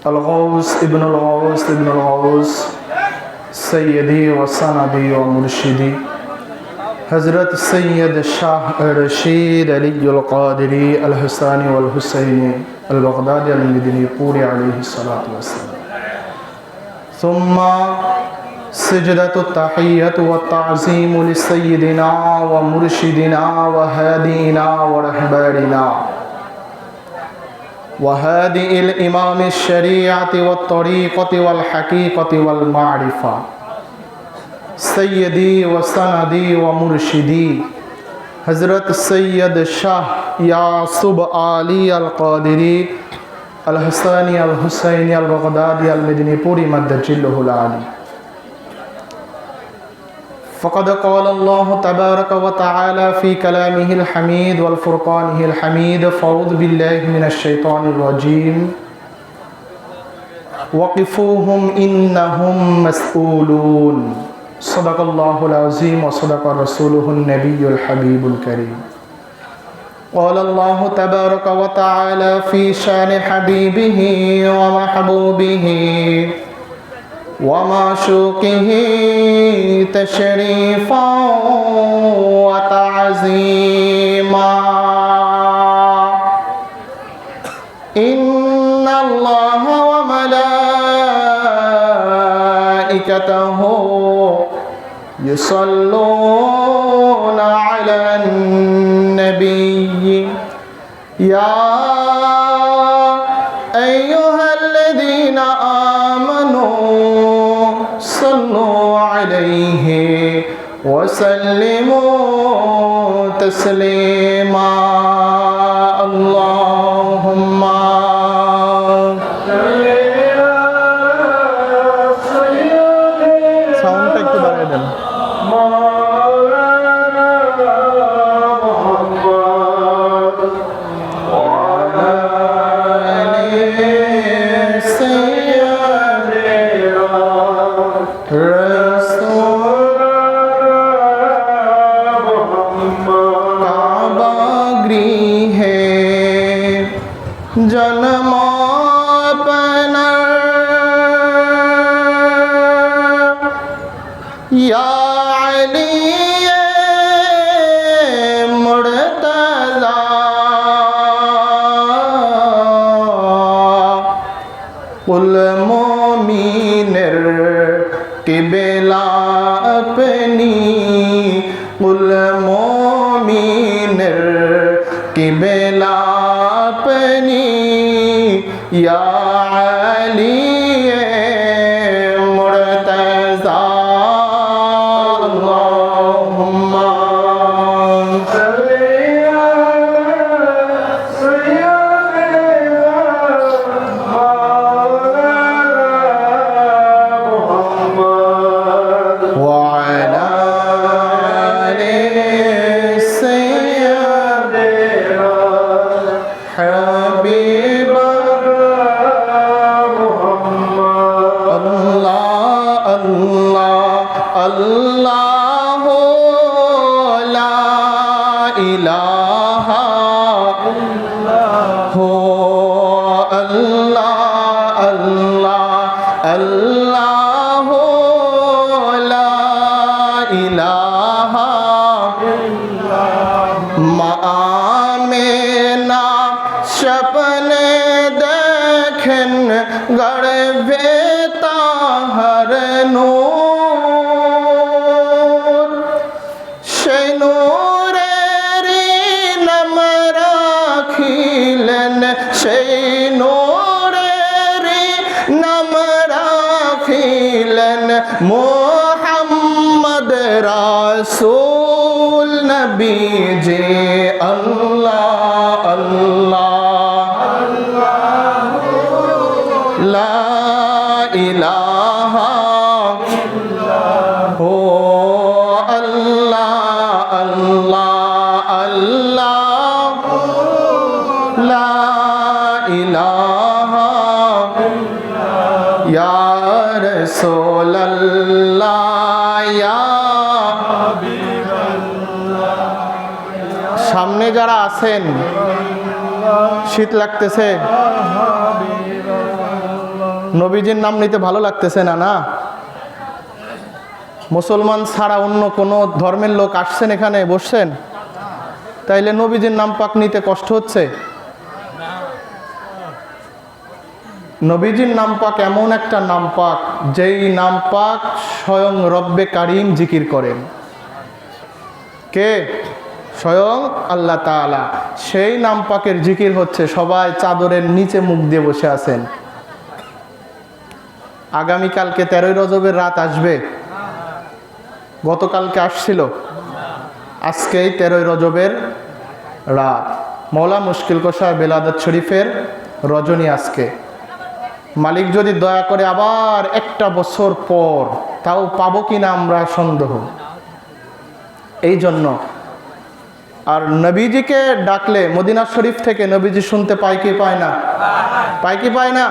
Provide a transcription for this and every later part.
الغوث ابن الغوث ابن الغوث سيدي وسندي ومرشدي حضرت سید شاہ رشید علی القادری الحسانی والحسینی البغدادی المدنی پوری علیہ الصلاۃ والسلام. ثم سجدة التحية والتعظيم لسيدنا ومرشدنا وهادينا ورهباننا وهادئ الإمام الشريعة والطريقة والحقيقة والمعرفة سيدي وسندي ومرشدي حضرت سید شاہ یعصب علی القادری الحسانی الحسینی البغدادی المدنی پوری مدجلہ العالی. فقد قال الله تبارك وتعالى في كلامه الحميد والفرقانه الحميد فأعوذ بالله من الشيطان الرجيم وقفوهم إنهم مسؤولون. صدق الله العظيم وصدق رسوله النبي الحبيب الكريم. قال الله تبارك وتعالى في شان حبيبه ومحبوبه ومعشوقه تشريفا وتعظيما. إن الله وملائكته يصلون على النبي يا أيها الذين آمنوا صلوا عليه وسلموا تسليما. اللهم সাউন্ডটা একটু বাড়িয়ে দেন. जन्म अपना या अली मुर्तज़ा कुल मोमिनर किबला अपनी कुल मोमिनर किबला अपनी या अली मुर्तज़ा. अल्लाहुम्मा सल्ली अला सय्यिदिना मुहम्मद व अला आलि सय्यिदिना हबीब अल्लाह ला इलाहा हो अल्लाह अल्लाह अल्लाह ला इलाहा मामेना सपने देखन गड़बे ताहर नूर সেই নূরেরি নাম রাখিলেন সেই নূরেরি নাম রাখিলেন মুহাম্মদ রাসূল নবী জি. আল্লাহ আল্লাহ লা ইলাহা हो अल्लाह अल्लाह अल्लाह ला इलाहा या रसूल अल्लाह या সামনে যারা আছেন শীত লাগতেছে নবীজির নাম নিতে ভালো লাগতেছে না? না, মুসলমান ছাড়া অন্য কোনো ধর্মের লোক আসছেন এখানে বসছেন, তাইলে নবীজির নাম পাক নিতে কষ্ট হচ্ছে? নবীজির নাম পাক এমন একটা নাম পাক, যেই নাম পাক স্বয়ং রব্বে কারিম জিকির করেন। কে? স্বয়ং আল্লাহ তাআলা। সেই নাম পাকের জিকির হচ্ছে সবাই চাদরের নিচে মুখ দিয়ে বসে আছেন। আগামীকালকে 13ই রজবের রাত আসবে, গতকালকে আসছিল, আজকেই 13ই রজবের রাত। মওলা মুশকিল কুশা বিলাদত শরীফের রজনী আজকে। মালিক যদি দয়া করে আবার একটা বছর পর তাও পাবো কিনা আমরা সন্দেহ। এই জন্য আর নবীজিকে ডাকলে মদিনা শরীফ থেকে নবীজি শুনতে পায় কি পায় না? পায় কি পায় না?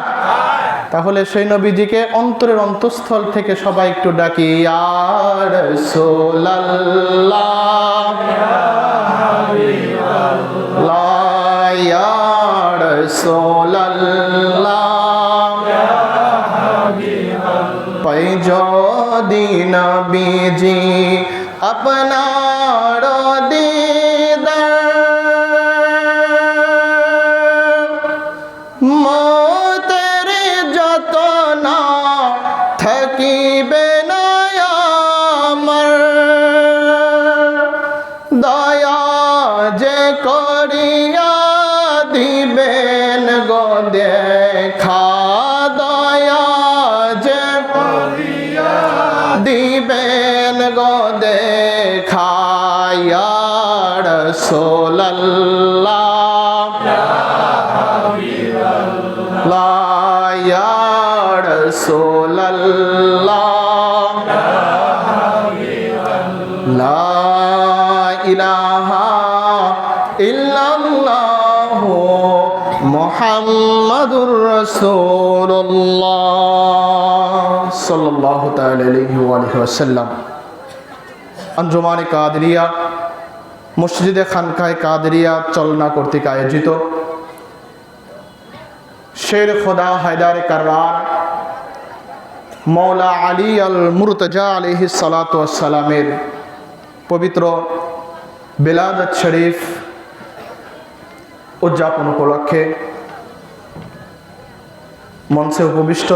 তাহলে সেই নবীজিকে অন্তরের অন্তঃস্থল থেকে সবাই একটু ডাকি, ইয়া রাসূলুল্লাহ, ইয়া রাসূলুল্লাহ, পাই যদি নবীজি আপনার দিদার, মতের যত না থাকিবে না আমার, দয়া যে করিয়া দিবেন গো দেখা, দয়া যে করিয়া দিবেন গো দেখা, ইয়া রাসূলুল্লাহ, ইয়া রাসূলুল্লাহ, লা ইলাহা ইল্লাল্লাহ মুহাম্মাদুর রাসূলুল্লাহ সাল্লাল্লাহু তাআলা আলাইহি ওয়া আলিহি ওয়াসাল্লাম। আঞ্জুমানে কাদেরিয়া মসজিদে খানকায়ে কাদেরিয়া চলনা কর্তৃক আয়োজিত শের খোদা হায়দার কাররার মৌলা আলী আল মুরতজা আলাইহিস সালাতু ওয়াস সালামের পবিত্র বিলাদত শরীফ উদযাপন উপলক্ষে মঞ্চে উপবিষ্ট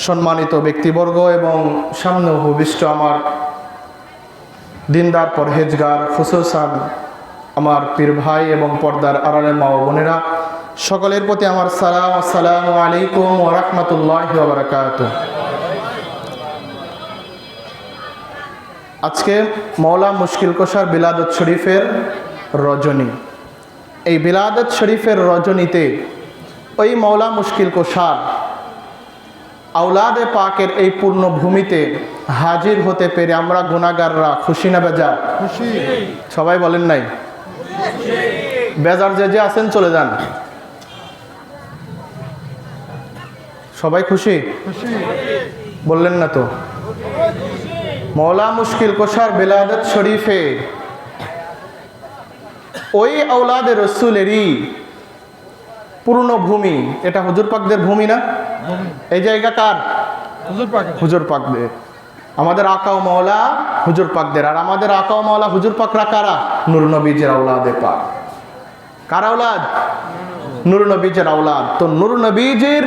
সম্মানিত ব্যক্তিবর্গ এবং সামনে উপবিষ্ট আমার দিনদার পরহেজগার, খুসুসান আমার পীর ভাই এবং পর্দার আড়ালের মা ও বোনেরা, সকলের প্রতি আমার সালাম। আসসালামু আলাইকুম ওয়া রাহমাতুল্লাহি ওয়া বারাকাতুহু। আজকে মওলা মুশকিল কুশার বিলাদত শরীফের রজনী। এই বিলাদত শরীফের রজনীতে ওই মওলা মুশকিল কুশার আওলাদে পাকের এই পূর্ণ ভূমিতে হাজির হতে পেরে আমরা গুনাহগাররা খুশি না বেজার? খুশি। সবাই বলেন নাই? বেজার যে যে আছেন চলে যান। সবাই খুশি? বললেন না তো? মওলা মুশকিল কুশার বিলাদত শরীফে ওই আওলাদে রসুলেরই পূর্ণ ভূমি। এটা হুজুর পাকদের ভূমি না? এই জায়গা কার? হুজুর পাকদের। আমাদের আকা ও মাওলা হুজুর পাকদের। আর আমাদের আকা ও মাওলা হুজুর পাকরা কারা? নূর নবীজির আওলাদে পাক। কার আওলাদ? নূর নবীজির আওলাদ। তো নূর নবীজির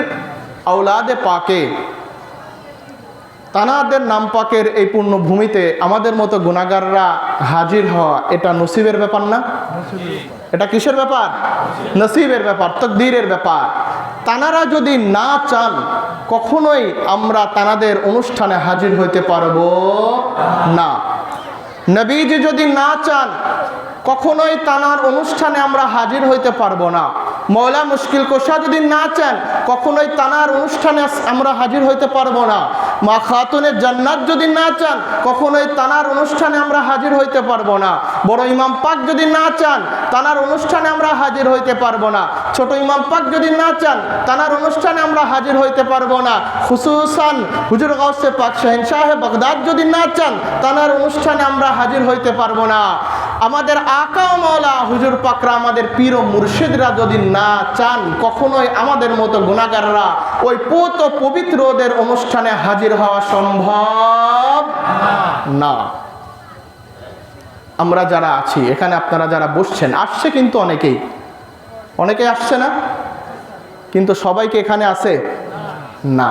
আওলাদে পাকে তানাদের নাম পাকের এই পূর্ণ ভূমিতে আমাদের মতো গুনাহগাররা হাজির হওয়া, এটা নসিবের ব্যাপার না? এটা কিসের ব্যাপার? নসিবের ব্যাপার, তাকদীরের ব্যাপার। তানারা যদি না চান কখনোই আমরা তানাদের অনুষ্ঠানে হাজির হইতে পারবো না। নবীজি যদি না চান কখনোই তানার অনুষ্ঠানে আমরা হাজির হইতে পারবো না। মওলা মুশকিল কুশা যদি না চান কখনোই তানার অনুষ্ঠানে আমরা হাজির হইতে পারবো না। মা খাতুনে জান্নাত যদি না চান কখনোই তানার অনুষ্ঠানে আমরা হাজির হইতে পারবো না। বড় ইমাম পাক যদি না চান তানার অনুষ্ঠানে আমরা হাজির হইতে পারবো না। ছোট ইমাম পাক যদি না চান তানার অনুষ্ঠানে আমরা হাজির হইতে পারবো না। খুসুসান হুজুর গাউসে পাক শাহেনশাহে বাগদাদ যদি না চান তানার অনুষ্ঠানে আমরা হাজির হইতে পারবো না। আমাদের আকা ও মাওলা হুজুর পাকরা, আমাদের পীর ও মুর্শিদরা যদি না চান, কখনোই আমাদের মতো গুনাহগাররা ওই পবিত্র ওদের অনুষ্ঠানে হাজির হওয়া সম্ভব না। আমরা যারা আছি এখানে, আপনারা যারা বসছেন, আসছে কিন্তু অনেকেই আসছে না, কিন্তু সবাইকে এখানে আসে না।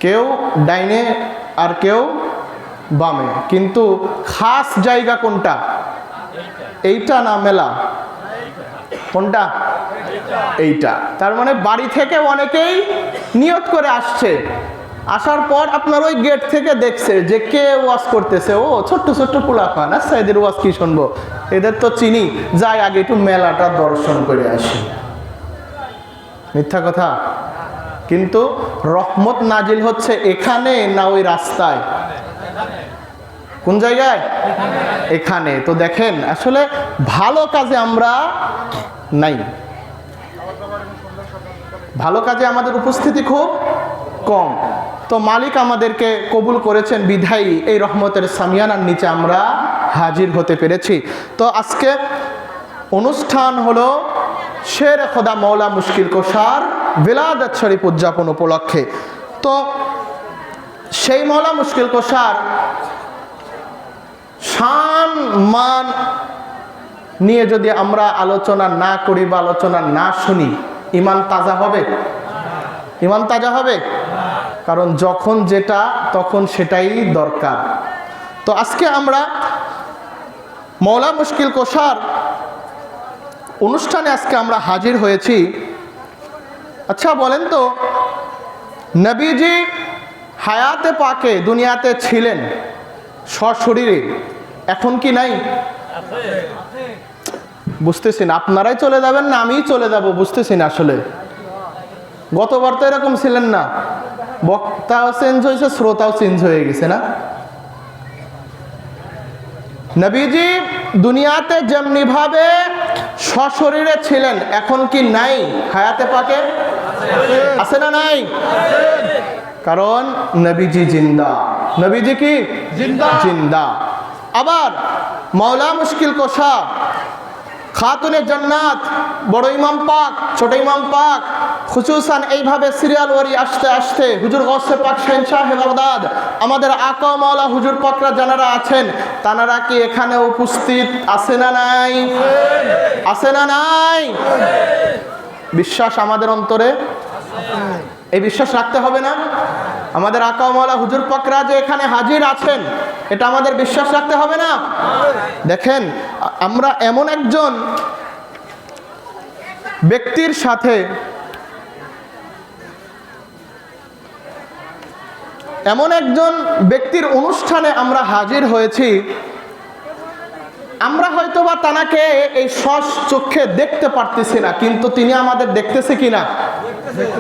কেউ ডাইনে আর কেউ বামে, কিন্তু খাস জায়গা কোনটা? এইটা না মেলা? কোনটা? এইটা। তার মানে বাড়ি থেকে অনেকেই নিয়ত করে আসছে, আসার পর আপনার ওই গেট থেকে দেখছে যে কে ওয়াজ করতেছে, ও ছোট্ট ছোট্ট পোলাপান, আচ্ছা এদের ওয়াজ কি শুনবো, এদের তো চিনি, যাই আগে একটু মেলাটা দর্শন করে আসি। মিথ্যা কথা। কিন্তু রহমত নাজিল হচ্ছে এখানে না ওই রাস্তায়? কোন জায়গায়? এখানে। তো দেখেন, আসলে ভালো কাজে আমরা নাই, ভালো কাজে আমাদের উপস্থিতি খুব কম। তো মালিক আমাদেরকে কবুল করেছেন বিধায়ী এই রহমতের সামিয়ানার নিচে আমরা হাজির হতে পেরেছি। তো আজকে অনুষ্ঠান হলো শের খোদা মৌলা মুশকিল কুশার বিলাদত শরীফ উদযাপন উপলক্ষে। তো সেই মৌলা মুশকিল কুশার শান মান নিয়ে যদি আমরা আলোচনা না করি বা আলোচনা না শুনি, ইমান তাজা হবে? ইমান তাজা হবে? কারণ যখন যেটা তখন সেটাই দরকার। তো আজকে আমরা মৌলা মুশকিল কুশার অনুষ্ঠানে আজকে আমরা হাজির হয়েছি। আচ্ছা বলেন তো, নবীজি হায়াতে পাকে দুনিয়াতে ছিলেন সশরীরে, এখন কি নাই? বুঝতেছি না, আপনারাই চলে যাবেন না আমিই চলে যাব, বুঝতেছি না আসলে। গতবার তো এরকম ছিলেন না, বক্তাও চেঞ্জ হয়েছে, শ্রোতাও চেঞ্জ হয়ে গেছে না? নবীজি দুনিয়াতে যেমনি ভাবে সশরীরে ছিলেন, এখন কি নাই হায়াতে পাকে? আছে না নাই? কারণ নবীজি জিন্দা। নবীজি কি জিন্দা। আবার মাওলা মুশকিল কুশার খাতুনে জান্নাত, বড় ইমাম পাক, ছোট ইমাম পাক, খুসুসান এইভাবে সিরিয়াল ওয়ারি আসতে আসতে হুজুর গৌসে পাক শাহ বাগদাদ, আমাদের আকা মাওলা হুজুর পাকরা যারা আছেন, তানারা কি এখানে উপস্থিত আছে না নাই? আছে না নাই? বিশ্বাস আমাদের অন্তরে, এই বিশ্বাস রাখতে হবে না? আমাদের আকা মাওলা হুজুর পাকরা যে এখানে হাজির আছেন, এটা আমাদের বিশ্বাস রাখতে হবে না? দেখেন, আমরা এমন একজন ব্যক্তির সাথে, এমন একজন ব্যক্তির অনুষ্ঠানে আমরা হাজির হয়েছি, আমরা হয়তোবা তানাকে এই সস চোখে দেখতে পারতেছি না, কিন্তু তিনি আমাদের দেখতেছে কিনা?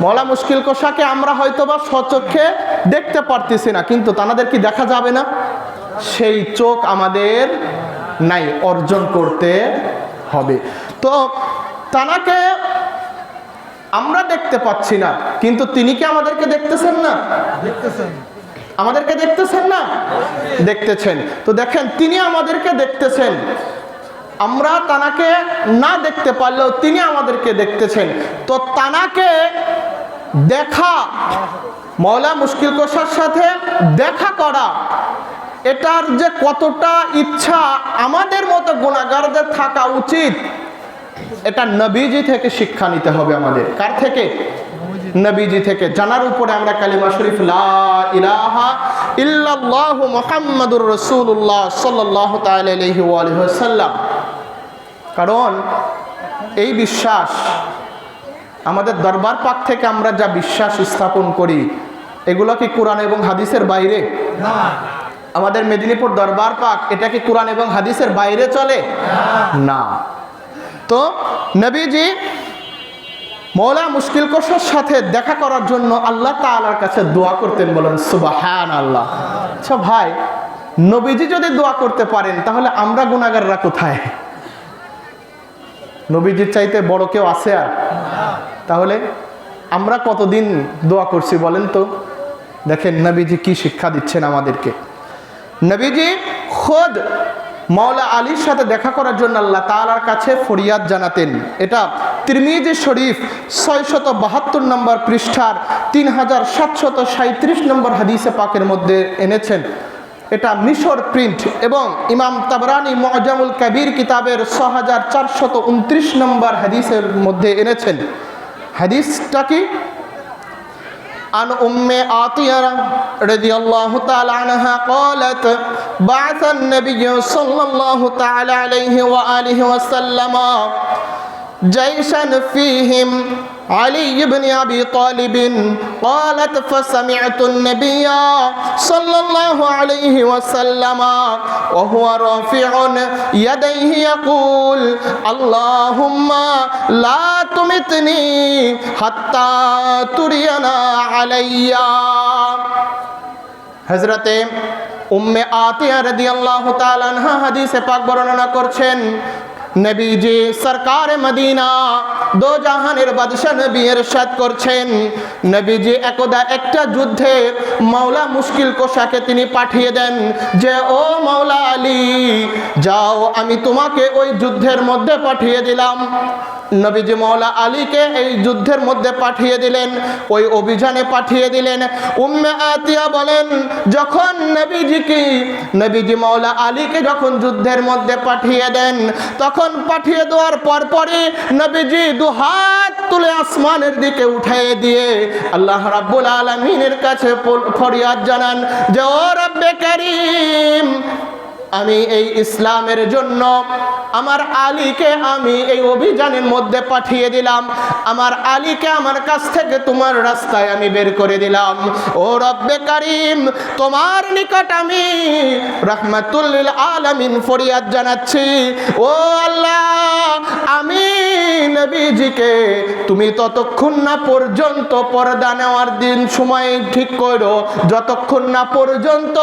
মৌলা মুশকিল কুশারকে আমরা হয়তোবা সচক্ষে দেখতে পারতেছি না, কিন্তু তানাদের কি দেখা যাবে না? সেই চোখ আমাদের নাই, অর্জন করতে হবে। তো তানাকে আমরা দেখতে পাচ্ছি না, কিন্তু তিনি কি আমাদেরকে দেখতেছেন না? দেখতেছেন। আমাদেরকে দেখতেছেন না? দেখতেছেন। তো দেখেন, তিনি আমাদেরকে দেখতেছেন, আমরা তানাকে না দেখতে পারলেও তিনি আমাদেরকে দেখতেছেন। তো তানাকে দেখা, মৌলা মুশকিল কুশার সাথে দেখা করা, এটার যে কতটা ইচ্ছা আমাদের মতো গুনাহগারদের থাকা উচিত, এটা নবীজি থেকে শিক্ষা নিতে হবে আমাদের। কার থেকে? নবীজি থেকে। জানার উপরে আমরা কালিমা শরীফ লা ইলাহা ইল্লাল্লাহু মুহাম্মাদুর রাসূলুল্লাহ সাল্লাল্লাহু তাআলা আলাইহি ওয়া আলিহি ওয়াসাল্লাম, কারণ এই বিশ্বাস আমাদের দরবার পাক থেকে আমরা যা বিশ্বাস স্থাপন করি, এগুলো কি কোরআন এবং হাদিসের বাইরে? না। আমাদের মেদিনীপুর দরবার পাক, এটা কি কোরআন এবং হাদিসের বাইরে চলে? না। তো নবীজি মৌলা মুশকিল কুশার সাথে দেখা করার জন্য আল্লাহ তাআলার কাছে দোয়া করতেন। বলেন সুবহানাল্লাহ। আচ্ছা ভাই, নবীজি যদি দোয়া করতে পারেন, তাহলে আমরা গুনাহগাররা কোথায়? নবীজির চাইতে বড় কেউ আছে আর? তাহলে আমরা কতদিন দোয়া করছি বলেন তো? দেখেন নবীজি কি শিক্ষা দিচ্ছেন আমাদেরকে। নবীজি খোদ মাওলা আলীর সাথে দেখা করার জন্য আল্লাহ তাআলার কাছে ফরিয়াদ জানাতেন। এটা তিরমিজি শরীফ 672 নম্বর পৃষ্ঠার 3737 নম্বর হাদিসে পাকের মধ্যে এনেছেন। এটা মিশর প্রিন্ট এবং ইমাম তাবরানি মুআজামুল কাবীর কিতাবের 6429 নম্বর হাদিসের মধ্যে এনেছেন। হাদিসটা কি? عن أم عطية رضي الله تعالى عنها قالت بعث النبي صلى الله تعالى عليه وآله وسلم جيشا فيهم علي بن أبي طالب قالت فسمعت النبي صلى الله عليه وسلم وهو رافع يديه يقول اللهم لا تمتني حتى ترينا علي। হযরতে উম্মে আতিয়া রাদিয়াল্লাহু তাআলা আনহা হাদিসে পাক বর্ণনা করছেন, নবীজি সরকার মদিনা দো জাহানের বাদশা নবী ইরশাদ করছেন, নবীজি একদা একটা যুদ্ধে মাওলা মুশকিল কোশাকে তিনি পাঠিয়ে দেন যে ও মাওলা আলী যাও, আমি তোমাকে ওই যুদ্ধের মধ্যে পাঠিয়ে দিলাম। নবীজি মাওলা আলীকে এই যুদ্ধের মধ্যে পাঠিয়ে দিলেন, ওই অভিযানে পাঠিয়ে দিলেন। উম্মে আতিয়া বলেন, যখন নবীজি মাওলা আলীকে যখন যুদ্ধের মধ্যে পাঠিয়ে দেন, তখন পাঠিয়ে দেওয়ার পরপরই নবীজি দুহাত তুলে আসমানের দিকে উঠিয়ে দিয়ে আল্লাহ রাব্বুল আলামিনের কাছে ফরিয়াদ জানান যে ও রব্বে কারীম, আমি এই ইসলামের জন্য আমার আলীকে আমি এই অভিযানের মধ্যে পাঠিয়ে দিলাম, আমার আলীকে আমার কাছ থেকে তোমার রাস্তায় আমি বের করে দিলাম। ও রব্বে কারীম, তোমার নিকট আমি রাহমাতুল লিল আলামিন ফরিয়াদ জানাচ্ছি, ও আল্লাহ, আমি নবীজিকে তুমি ততক্ষণ না পর্যন্ত পর্দা নেওয়ার দিন সময় ঠিক করো যতক্ষণ না পর্যন্ত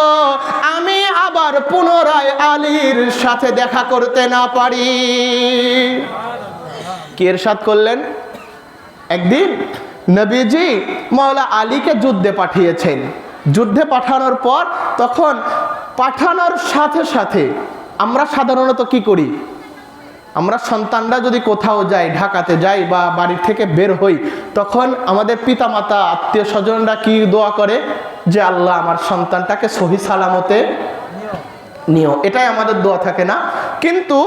আমি আবার পুনরায় আলীর সাথে দেখা করতে না পারি। কি ইরশাদ করলেন? একদিন নবীজি মাওলা আলীকে যুদ্ধে পাঠিয়েছেন। যুদ্ধে পাঠানোর পর তখন পাঠানোর সাথে সাথে আমরা সাধারণত কি করি? আমরা সন্তানরা যদি কোথাও যাই, ঢাকাতে যাই বা বাড়ি থেকে বের হই, তখন আমাদের পিতামাতা আত্মীয় স্বজনরা কি দোয়া করে যে আল্লাহ আমার সন্তানটাকে সহি সালামতে নিও, এটাই আমাদের দোয়া থাকে না? কিন্তু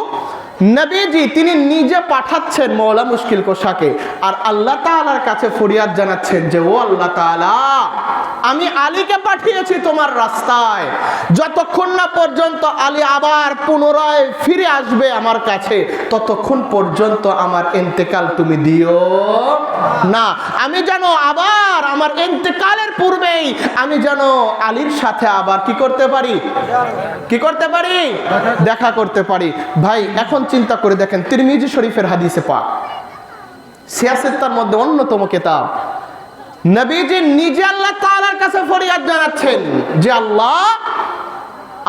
নবীজি তিনি নিজে পাঠাচ্ছেন মাওলা মুশকিল কোশাকে, আর আল্লাহ তাআলার কাছে ফরিয়াদ জানাচ্ছেন যে ও আল্লাহ তাআলা, আমি আলীকে পাঠিয়েছি তোমার রাস্তায়, যতক্ষণ না পর্যন্ত আলী আবার পুনরায় ফিরে আসবে আমার কাছে ততক্ষণ পর্যন্ত আমার ইন্তেকাল তুমি দিও না। আমি যেন আবার আমার ইন্তেকালের পূর্বেই আমি যেন আলীর সাথে আবার কি করতে পারি? দেখা করতে পারি। ভাই এখন চিন্তা করে দেখেন, তিরমিজি শরীফের হাদিসে পাক, সিয়াসেতার মধ্যে অন্যতম কিতাব, নবীজি নিজে আল্লাহ তাআলার কাছে ফরিয়াদ জানাচ্ছেন যে আল্লাহ,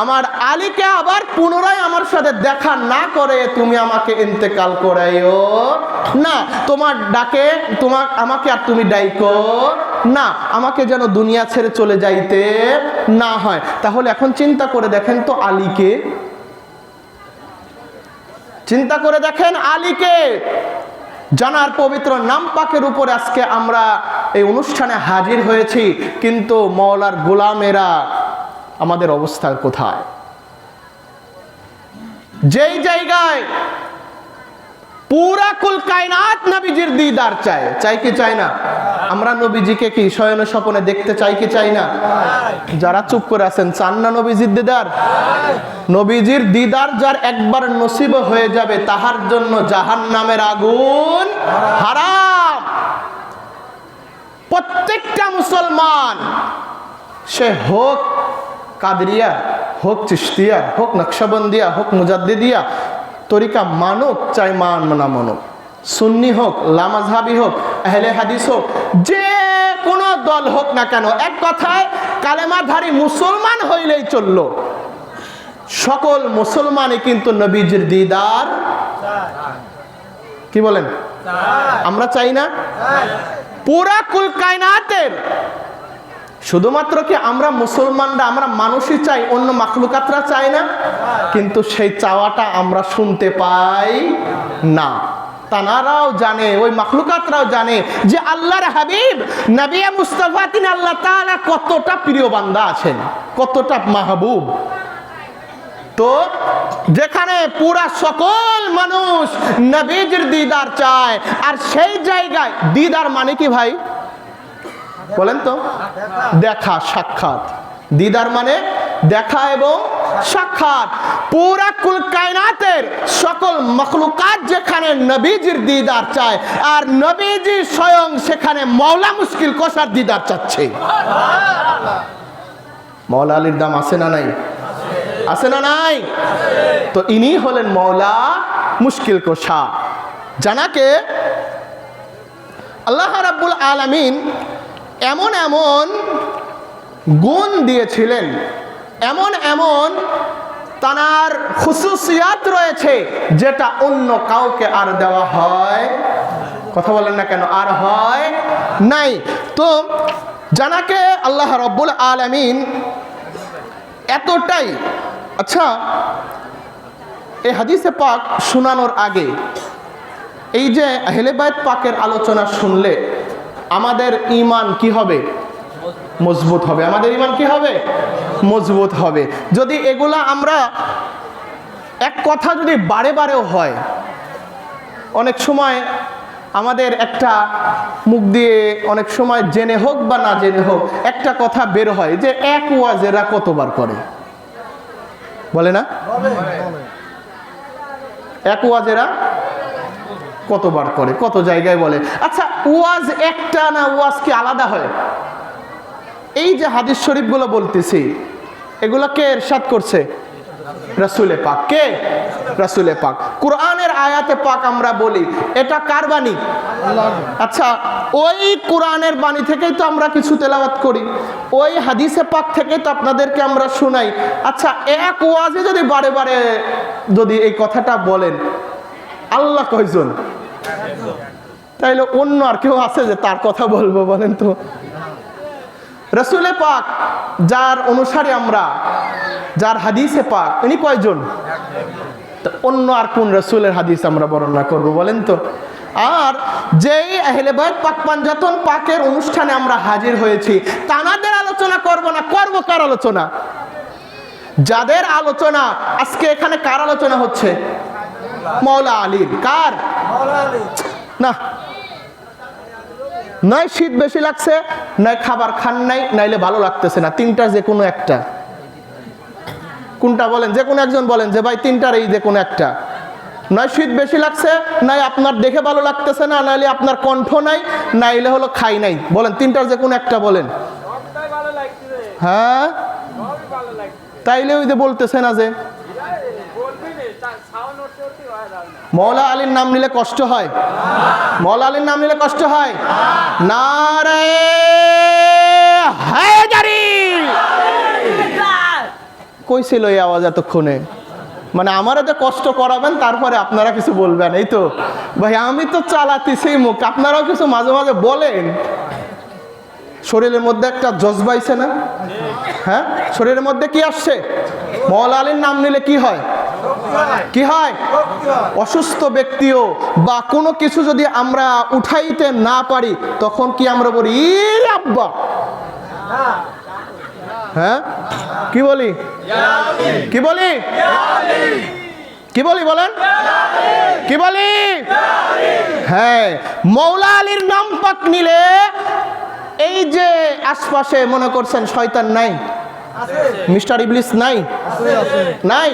আমার আলীকে আবার পুনরায় আমার সাথে দেখা না করে তুমি আমাকে ইন্তেকাল করাইও না, তোমার ডাকে আমাকে আর তুমি ডাইকো না, আমাকে যেন দুনিয়া ছেড়ে চলে যাইতে না হয়। তাহলে এখন চিন্তা করে দেখেন তো আলীকে, চিন্তা করে দেখেন আলীকে জানার পবিত্র নাম পাকের উপরে আজকে আমরা এই অনুষ্ঠানে হাজির হয়েছি, কিন্তু মাওলার গোলামেরা আমাদের অবস্থা কোথায়? যেই জায়গায় পুরা কুল কায়নাত নবীজির দিদার চাই কি চাই না? আমরা নবীজিকে কি শয়নে স্বপ্নে দেখতে চাই কি চাই না? যারা চুপ করে আছেন, চান না নবীজির দিদার? নবীজির দিদার যার একবার নসিব হয়ে যাবে তাহার জন্য জাহান্নামের আগুন হারাম। প্রত্যেকটা মুসলমান, সে হোক কাদরিয়া, হোক চিশতিয়া, হোক নকশবন্দিয়া, হোক মুজাদ্দিদিয়া, তরিকা মানুক চাই মান না মানুক, সুন্নি হোক, লামাজহাবি হোক, আহলে হাদিস হোক, যে কোনো দল হোক না কেন, এক কথায় কালেমাধারী মুসলমান হইলেই চলল। সকল মুসলমানই কিন্তু নবীজির দিদার কি বলেন? আমরা চাই না? পুরা কুল কায়নাতের শুধুমাত্র কি আমরা মুসলমানরা, আমরা মানুষই চাই, অন্য মাখলুকাতরা চাই না? কিন্তু সেই চাওয়াটা আমরা শুনতে পাই না। তানারাও জানে, ওই মাখলুকাতরাও জানে যে আল্লাহর হাবিব নবী মুস্তাফা তিনি আল্লাহ তাআলা কতটা প্রিয় বান্দা আছেন, কতটা মাহবুব। তো যেখানে পুরা সকল মানুষ নবীজির দিদার চায়, আর সেই জায়গায় দিদার মানে কি ভাই বলেন তো? দেখা, সাক্ষাৎ। দিদার মানে দেখা এবং সাক্ষাৎ। পুরা কুল কায়নাতের সকল মখলুকাত যেখানে নবীজির দিদার চায়, আর নবীজি স্বয়ং সেখানে মওলা মুশকিল কোশার দিদার চাচ্ছে। মওলা আলীর দাম আছে না নাই? আছে না নাই? তো ইনি হলেন মওলা মুশকিল কোশা, জানাকে আল্লাহ রাব্বুল আলামিন এমন এমন গুণ দিয়েছিলেন, এমন এমন তার খুসুসিয়াত রয়েছে যেটা অন্য কাউকে আর দেওয়া হয়, কথা বলেন না কেন, আর হয় নাই। তো জানাকে আল্লাহ রাব্বুল আলামিন এতটাই, আচ্ছা এই হাদিসে পাক শোনানোর আগে এই যে আহলে বাইত পাকের আলোচনা শুনলে আমাদের ঈমান কি হবে? মজবুত হবে। আমাদের ঈমান কি হবে? মজবুত হবে। যদি এগুলা আমরা এক কথা যদি বারে বারেও হয়, অনেক সময় আমাদের একটা মুখ দিয়ে অনেক সময় জেনে হোক বা না জেনে হোক একটা কথা বের হয় যে এক ওয়াজেরা কতবার করে, বলে না? এক ওয়াজেরা কতবার করে, কত জায়গায় বলে। আচ্ছা ওয়াজ একটা না ওয়াজ কি আলাদা হয়? এই যে হাদিস শরীফগুলো বলতেছি এগুলো কে ইরশাদ করছে? রাসূলে পাক। কে? রাসূলে পাক। কোরআনের আয়াতে পাক আমরা বলি এটা কার বাণী? আল্লাহর। আচ্ছা ওই কোরআনের বাণী থেকেই তো আমরা কিছু তেলাওয়াত করি, ওই হাদিসে পাক থেকেই তো আপনাদেরকে আমরা শোনাই। আচ্ছা এক ওয়াজে যদি বারে বারে যদি এই কথাটা বলেন, আল্লাহ কয়জন? তাইলে অন্য আর কেউ আছে যে তার কথা বলবো বলেন তো? রাসূলে পাক যার অনুসারী আমরা, যার হাদিসে পাক, উনি কয়জন? অন্য আর কোন রাসূলের হাদিস আমরা বর্ণনা করব বলেন তো? আর যেই আহলে বাইত পাক পাঞ্জাতন পাকের অনুষ্ঠানে আমরা হাজির হয়েছি, তানাদের আলোচনা করব না, করব কার আলোচনা? যাদের আলোচনা আজকে এখানে কার আলোচনা হচ্ছে? মওলা আলীর। কার? মওলা আলী। না, নয় শীত বেশি লাগছে, নয় খাবার খান নাই, নাইলে ভালো লাগতেছে না, তিনটার যে কোনো একটা। কোনটা বলেন? যে কোনো একজন বলেন যে ভাই তিনটার এই যে কোনো একটা। নয় শীত বেশি লাগছে, নাই আপনার দেখে ভালো লাগতেছে না, নাইলে আপনার কণ্ঠ নাই, নাইলে হলো খাই নাই। বলেন তিনটার যে কোনো একটা বলেন। হ্যাঁ তাইলে ওই যে বলতেছে না যে মওলা আলীর নাম নিলে কষ্ট হয়? মওলা আলীর নাম নিলে কষ্ট হয়? নারে হায়দারি কইছিল এই আওয়াজ এতক্ষণে, মানে আমার যে কষ্ট করাবেন তারপরে আপনারা কিছু বলবেন, এই তো ভাই আমি তো চালাতেছি মুখ, আপনারাও কিছু মাঝে মাঝে বলেন। শরীরের মধ্যে একটা জজবাইছে না? হ্যাঁ শরীরের মধ্যে কি আসছে? মওলা আলীর নাম নিলে কি হয়? কি হয়? অসুস্থ ব্যক্তিও বা কোনো কিছু যদি আমরা উঠাইতে না পারি তখন কি আমরা বলি ইরে আব্বা? হ্যাঁ কি বলি? কি বলি? কি বলি বলেন? কি বলি? হ্যাঁ মওলা আলীর নাম পাক নিলে এই যে আশপাশে মনে করছেন শয়তান নাই, মিস্টার ইবলিস নাই, নাই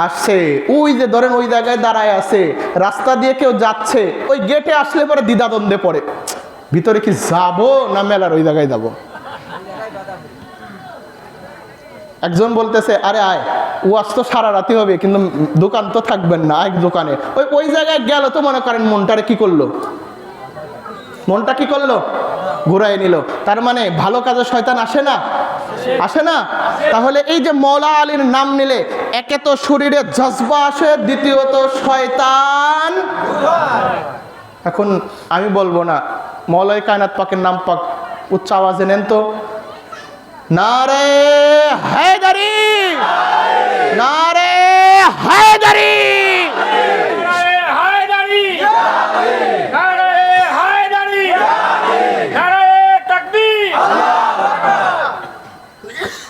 আসছে, ওই যে ধরেন ওই জায়গায় দাঁড়ায় আছে, রাস্তা দিয়ে কেউ যাচ্ছে, ওই গেটে আসলে পরে দ্বিধাদ্বন্দ্বে পড়ে, ভিতরে কি যাবো না মেলার ওই জায়গায় যাবো। একজন বলতেছে আরে আয়, ওয়াজ তো সারা রাতি হবে কিন্তু দোকান তো থাকবেন না, এক দোকানে ওই জায়গায় গেল তো মনে করেন মনটারে কি করলো? মনটা কি করলো? ঘুরাই নিল। তার মানে ভালো কাজে শয়তান আসে না? আসে না? তাহলে এই যে মওলা আলীর নাম নিলে একে তো শরীরে জজবা আসে, দ্বিতীয়ত শয়তান। এখন আমি বলবো না মওলাই কায়নাত পাকের নাম পাক উচ্চ আওয়াজে নেন তো, নারে হায়দারি, নারে হায়দারি,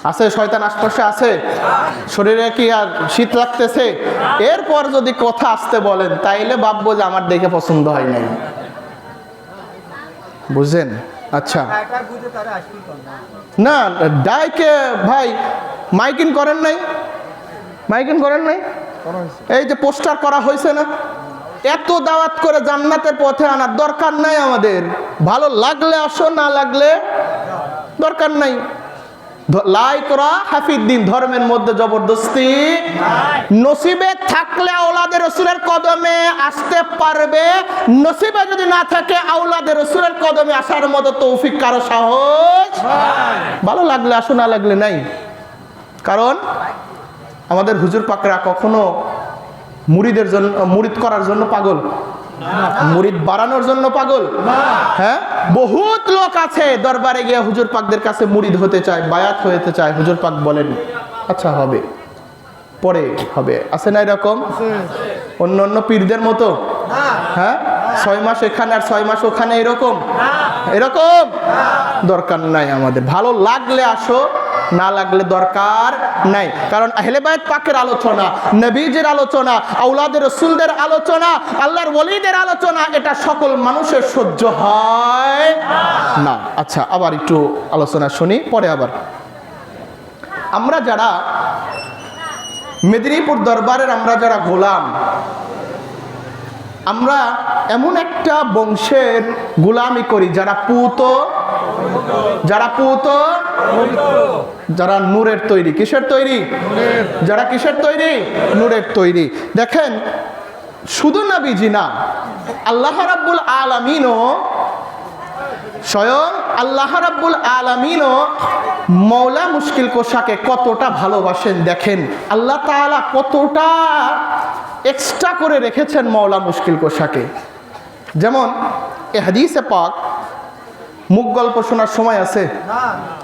আছে শয়তান আশপাশে আছে, শরীরে কি আর শীত লাগতেছে? এরপর যদি কথা আসতে বলেন তাইলে ভাববো যে আমার দেখে পছন্দ হয় নাই, বুঝছেন? আচ্ছা না ডাইকে ভাই মাইকিং করেন নাই, মাইকিং করেন নাই, এই যে পোস্টার করা হয়েছে না, এত দাওয়াত করে জান্নাতের পথে আনার দরকার নাই আমাদের। ভালো লাগলে আসো, না লাগলে দরকার নাই। লাই করা হাফিদ্দিন, ধর্মের মধ্যে জবরদস্তি নসিবে থাকলে আওলাদে রসুলের কদমে আসতে পারবে, নসিবে যদি না থাকে আওলাদে রসুলের কদমে আসার মতো তৌফিক কারো সাহস। ভালো লাগলে আসো, না লাগলে নাই। কারণ আমাদের হুজুর পাকরা কখনো মুরিদের জন্য, মুরিদ করার জন্য পাগল, মুরিদ বাড়ানোর জন্য পাগল। হ্যাঁ, বহুত লোক আছে দরবারে গিয়ে হুজুর পাকদের কাছে মুরিদ হতে চায়, বায়াত হতে চায়। হুজুর পাক বলেন আচ্ছা হবে, পরে হবে। আছে না এরকম? অন্য অন্য পীরদের মতো হ্যাঁ 6 মাস এখানে আর 6 মাস ওখানে, এরকম এরকম দরকার নাই আমাদের। ভালো লাগলে আসো, না লাগলে দরকার নাই। কারণ আহলে বায়াত পাকের আলোচনা, নবীজির আলোচনা, আওলাদের রাসূলদের আলোচনা, আল্লাহর ওলিদের আলোচনা, এটা সকল মানুষের সহ্য হয় না। আচ্ছা, আবার একটু আলোচনা শুনি, পরে আবার আমরা যারা মেদিনীপুর দরবারের আমরা যারা গোলাম, আমরা এমন একটা বংশের গোলামি করি যারা পুত, যারা পুত, যারা নূরের তৈরি। কিসের তৈরি? যারা কিসের তৈরি? নূরের তৈরি। দেখেন শুধু নবীজি না, আল্লাহ রাব্বুল আলামিনও, স্বয়ং আল্লাহ রাব্বুল আলামিনও মৌলা মুশকিল কোশাকে কতটা ভালোবাসেন। দেখেন আল্লাহ তাআলা কতটা এক্সট্রা করে রেখেছেন মৌলা মুশকিল কোশাকে। যেমন এ হাদিসে পাক, মুখ গল্প শোনার সময় আছে?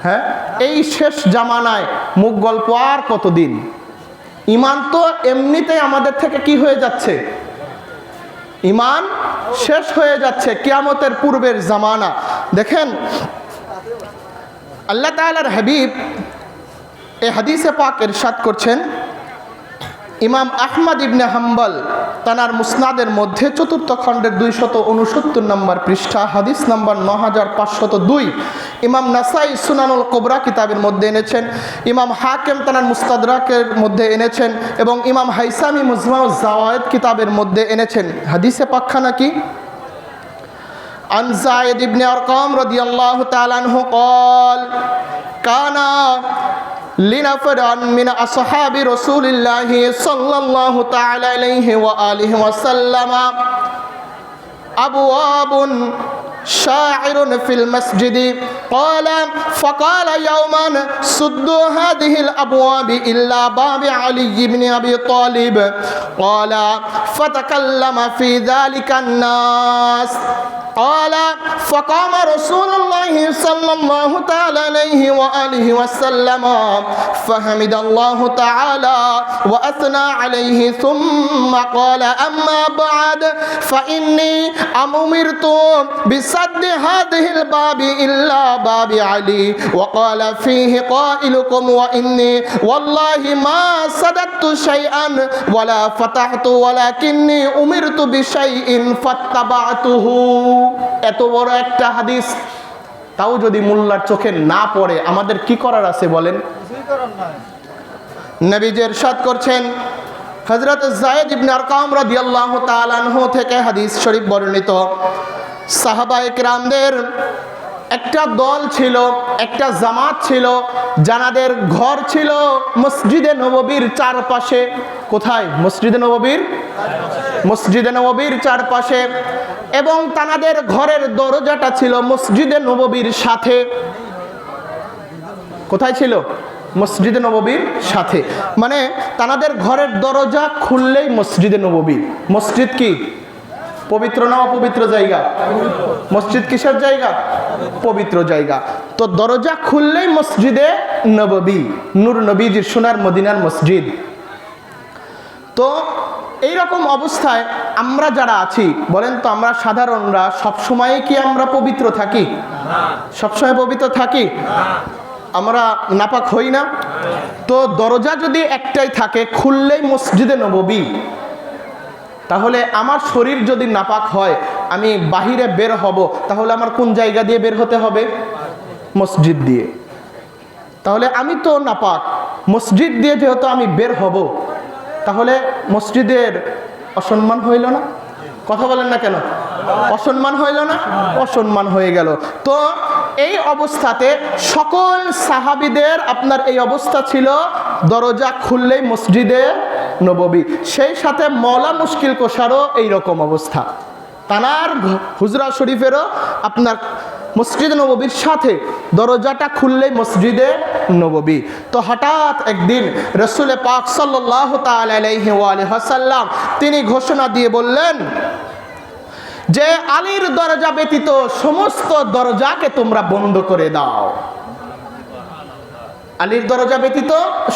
হ্যাঁ, এই শেষ জামানায় মুখ গল্প আর কতদিন? ইমান তো এমনিতেই আমাদের থেকে কি হয়ে যাচ্ছে? ইমান শেষ হয়ে যাচ্ছে, কিয়ামতের পূর্বের জামানা। দেখেন আল্লাহ তাআলার হাবিব এই হাদিসে পাক ইরশাদ করছেন, ইমাম আহমদ ইবনে হাম্বল তানার মুসনাদের মধ্যে 4th খণ্ডের 269 নম্বর পৃষ্ঠা, হাদিস নম্বর 9502। ইমাম নাসাই সুনানুল কুবরা কিতাবের মধ্যে এনেছেন, ইমাম হাকিম তানার মুস্তাদরাকের মধ্যে এনেছেন, এবং ইমাম হাইসামি মুজমাউজ জাওয়ায়েদ কিতাবের মধ্যে এনেছেন। হাদিসে পাকখানা কি? আন যায়েদ ইবনে আরকাম রাদিয়াল্লাহু তাআলা আনহু قال কানা লিনাফরান মিন আসহাবি রাসূলিল্লাহি সাল্লাল্লাহু তাআলা আলাইহি ওয়া আলিহি ওয়া সাল্লাম আবওয়াবুন শাa'irun fil masjid qala faqala yawman suddu hadhihi al-abwab illa bab Ali ibn Abi Talib qala fatakallama fi dhalika an-nas qala faqama Rasulullah sallallahu ta'ala alayhi wa alihi wa sallam fahamida Allah ta'ala wa athna alayhi thumma qala amma ba'd fa inni amumirtu بسد هذه الباب إلا باب علي وقال فيه قائلكم وإني والله ما سددت شيئا ولا فتحت ولكني أمرت بشيء فاتبعته। এত বড় একটা হাদিস, তাও যদি মোল্লার চোখে না পড়ে আমাদের কি করার আছে বলেন? নবীজি ইরশাদ করছেন, হযরত যায়েদ ইবনে আরকাম রাদিয়াল্লাহু তাআলা আনহু থেকে হাদিস শরীফ বর্ণিত, সাহাবায়ে কেরামদের একটা দল ছিল, একটা জামাত ছিল, যাদের ঘর ছিল মসজিদে নববীর চারপাশে। কোথায়? মসজিদে নববীর, মসজিদে নববীর চারপাশে। এবং তাদের ঘরের দরজাটা ছিল মসজিদে নববীর সাথে। কোথায় ছিল? মসজিদে নববীর সাথে। মানে তাদের ঘরের দরজা খুললেই মসজিদে নববী। মসজিদ কি? পবিত্র না অপবিত্র জায়গা? মসজিদ কিসের জায়গা? পবিত্র জায়গা। তো দরজা খুললেই মসজিদে নববী, নূর নবীজির সোনার মদিনার মসজিদ। তো এই রকম অবস্থায় আমরা যারা আছি, বলেন তো আমরা সাধারণরা সবসময় কি আমরা পবিত্র থাকি? সবসময় পবিত্র থাকি? আমরা নাপাক হই না? তো দরজা যদি একটাই থাকে, খুললেই মসজিদে নববী, তাহলে আমার শরীর যদি নাপাক হয়, আমি বাহিরে বের হব, তাহলে আমার কোন জায়গা দিয়ে বের হতে হবে? মসজিদ দিয়ে। তাহলে আমি তো নাপাক, মসজিদ দিয়ে যেহেতু আমি বের হব, তাহলে মসজিদের অসম্মান হইল না? কথা বলেন না কেন? অসম্মান হইল না? অসম্মান হয়ে গেল। তো এই অবস্থাতে সকল সাহাবীদের আপনার এই অবস্থা ছিল, দরজা খুললেই মসজিদে নববী। সেই সাথে মওলা মুশকিল কোষারও এইরকম অবস্থা, তানার হুজরা শরীফেরও আপনার মসজিদ নববীর সাথে দরজাটা খুললেই মসজিদে নববী। তো হঠাৎ একদিন রাসূল পাক সাল্লাল্লাহু তাআলা আলাইহি ওয়া আলিহি ওয়াসাল্লাম তিনি ঘোষণা দিয়ে বললেন যে আলীর দরজা ব্যতীত সমস্ত দরজাকে তোমরা বন্ধ করে দাও। আলীর দরজা ব্যতীত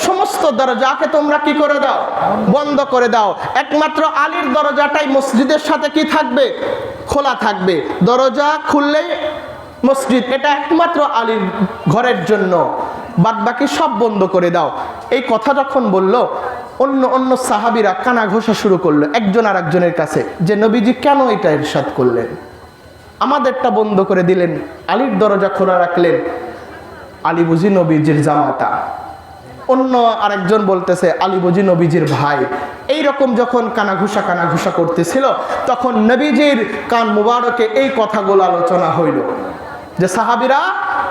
সমস্ত দরজাকে তোমরা কি করে দাও? বন্ধ করে দাও। একমাত্র আলীর দরজাটাই মসজিদের সাথে কি থাকবে? খোলা থাকবে। দরজা খুললেই মসজিদ, এটা একমাত্র আলীর ঘরের জন্য, বাদ বাকি সব বন্ধ করে দাও। এই কথা যখন বলল, অন্য অন্য সাহাবীরা কানা ঘষা শুরু করলো একজন আর একজনের কাছে, যে নবীজি কেন এটা ইরশাদ করলেন? আমাদেরটা বন্ধ করে দিলেন, আলীর দরজা খোলা রাখলেন। আলী বুঝি নবীজির জামাতা। অন্য আরেকজন বলতেছে আলী বুঝি নবীজির ভাই। এইরকম যখন কানাঘুষা করতেছিল, তখন নবীজির কান মুবারকে এই কথাগুলো আলোচনা হইল, যে সাহাবীরা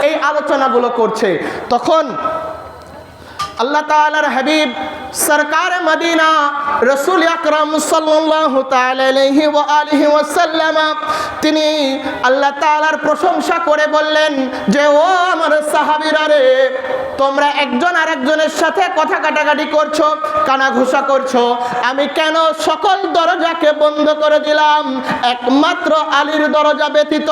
এই আলোচনাগুলো করছে। তখন আল্লাহ তাআলার হাবিব সরকার মদিনা রাসূল আকরাম সাল্লাল্লাহু তাআলা আলাইহি ওয়া আলিহি ওয়াসাল্লাম তিনি আল্লাহ তাআলার প্রশংসা করে বললেন যে, ও আমার সাহাবীরা রে, তোমরা একজন আরেকজনের সাথে কথা কাটাকাটি করছো, কানাঘুষা করছো, আমি কেন সকল দরজাকে বন্ধ করে দিলাম একমাত্র আলীর দরজা ব্যতীত?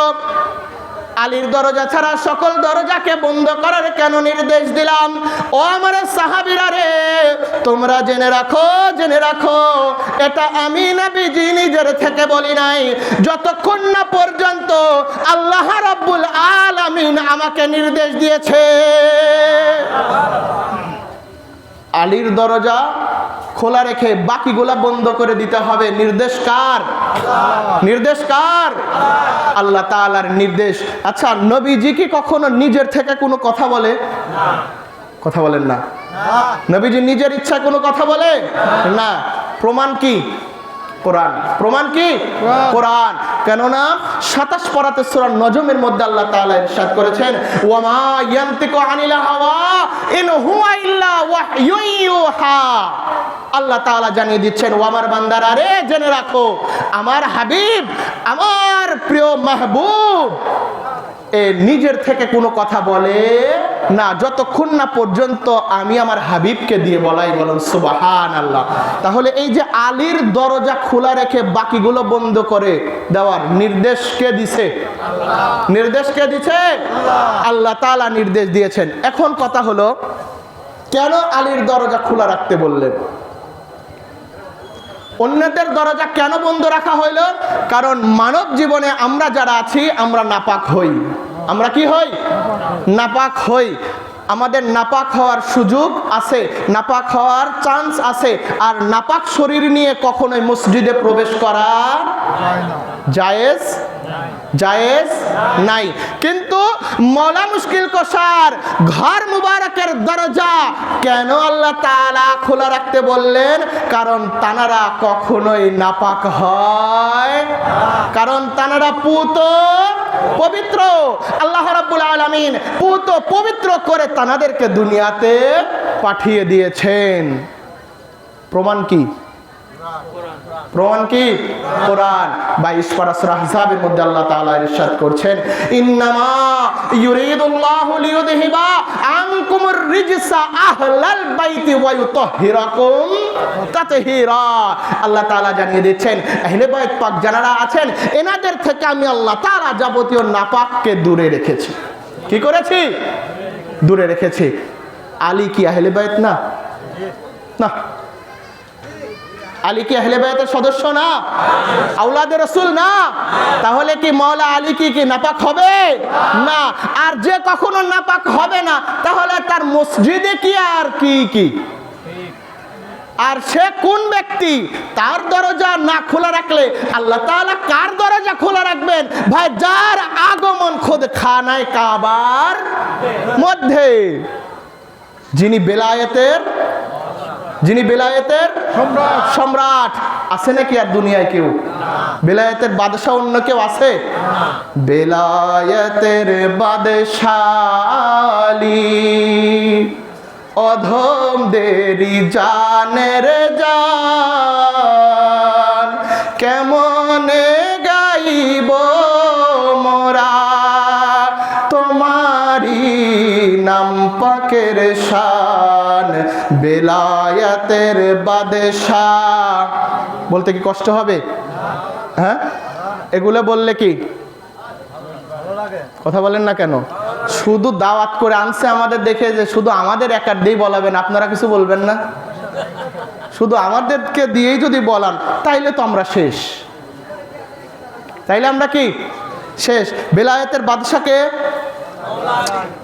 আলীর দরজা ছাড়া সকল দরজাকে বন্ধ করার কেন নির্দেশ দিলাম? ও আমার সাহাবীরা রে, তোমরা জেনে রাখো, এটা আমি নবীজি নিজের থেকে বলি নাই, যতক্ষণ না পর্যন্ত আল্লাহ রাব্বুল আলামিন আমাকে নির্দেশ দিয়েছে। আলীর দরজা খোলা রেখে বাকিগুলা বন্ধ করে দিতে হবে। নির্দেশ কার? নির্দেশ কার? আল্লাহ তাআলার নির্দেশ। আচ্ছা, নবীজি কি কখনো নিজের থেকে কোনো কথা বলে? কথা বলেন না। নবীজি নিজের ইচ্ছা কোনো কথা বলে না। প্রমাণ কি? কোরআন। প্রমাণ কি? কোরআন। কেননা 27 পারাতে সূরা নজমের মধ্যে আল্লাহ তাআলা ইরশাদ করেছেন, ওয়া মা ইয়ানতিকু আনিল হাওয়া ইন হুয়া ইল্লা ওয়াহয়ুন ইউহা। আল্লাহ তাআলা জানিয়ে দিচ্ছেন, ও আমার বান্দারা রে, জেনে রাখো, আমার হাবিব, আমার প্রিয় মাহবুব নিজের থেকে কোনো কথা বলে না, যতক্ষণ না পর্যন্ত আমি আমার হাবিবকে দিয়ে বলাই। বলুন সুবহানাল্লাহ। তাহলে এই যে আলীর দরজা খোলা রেখে বাকিগুলো বন্ধ করে দেওয়ার নির্দেশ কে দিছে? নির্দেশ কে দিছে? আল্লাহ তাআলা নির্দেশ দিয়েছেন। এখন কথা হলো, কেন আলীর দরজা খোলা রাখতে বললেন? অন্যদের দরজা কেন বন্ধ রাখা হইল? কারণ মানব জীবনে আমরা যারা আছি, আমরা নাপাক হই। আমরা কি হই? নাপাক হই। আমাদের নাপাক হওয়ার সুযোগ আছে, নাপাক হওয়ার চান্স আছে। আর নাপাক শরীর নিয়ে কখনোই মসজিদে প্রবেশ করা জায়েজ জায়েজ নাই। কিন্তু মওলা মুশকিল কোষার ঘর মুবারকের দরজা কেন আল্লাহ তাআলা খোলা রাখতে বললেন? কারণ তানারা কখনোই নাপাক হয়, কারণ তানারা পুত পবিত্র। আল্লাহ রাব্বুল আলামিন পুত পবিত্র করে তানাদেরকে দুনিয়াতে পাঠিয়ে দিয়েছেন। প্রমাণ কি? প্রমাণ কি? কোরআন। 22 পারা সূরা আহজাবের মধ্যে আল্লাহ তাআলা ইরশাদ করছেন, ইন্নামা ইউরিদুল্লাহু লিইউযহিবা আনকুমুর রিজসা আহলাল বাইতি ওয়া ইউতাহহিরাকুম তাতহীরা। আল্লাহ তাআলা জানিয়ে দিচ্ছেন, আহলে বাইত পাক যারা আছেন, এনাদের থেকে আমি আল্লাহ তাআলা যাবতীয় নাপাককে দূরে রেখেছি। কি করেছি? দূরে রেখেছি। আলী কি আহলে বাইত না? না। আলী কি আহলে বাইতের সদস্য না? আওলাদে রাসূল না? তাহলে কি মাওলা আলী কি নাপাক হবে? না। আর যে কখনো নাপাক হবে না, তাহলে তার মসজিদে কি আর কি? আর সে কোন ব্যক্তি? তার দরজা না খোলা রাখলে আল্লাহ তাআলা কার দরজা খোলা রাখবেন? ভাই, যার আগমন খোদ খানায় কাবার মধ্যে, যিনি বেলায়েতের সম্রাট। আছে নাকি আর দুনিয়ায় কেউ? বেলায়েতের বাদশাহ অন্য কেউ আছে? বেলায়েতের বাদশাহ আলী, অধম দেরি জানের জান, কেমনে গাইব মোরা তোমারি নাম পাকের শান, বেলায়েতের বাদশাহ। বলতে কি কষ্ট হবে? হ্যাঁ, এগুলো বললে কি কথা বলেন না কেন? শুধু দাওয়াত করে আনছে আমাদের দেখে, যে শুধু আমাদের একার দিয়েই বলাবেন, আপনারা কিছু বলবেন না? শুধু আমাদেরকে দিয়েই যদি বলান, তাইলে তো আমরা শেষ। তাইলে আমরা কি শেষ? বেলায়েতের বাদশাকে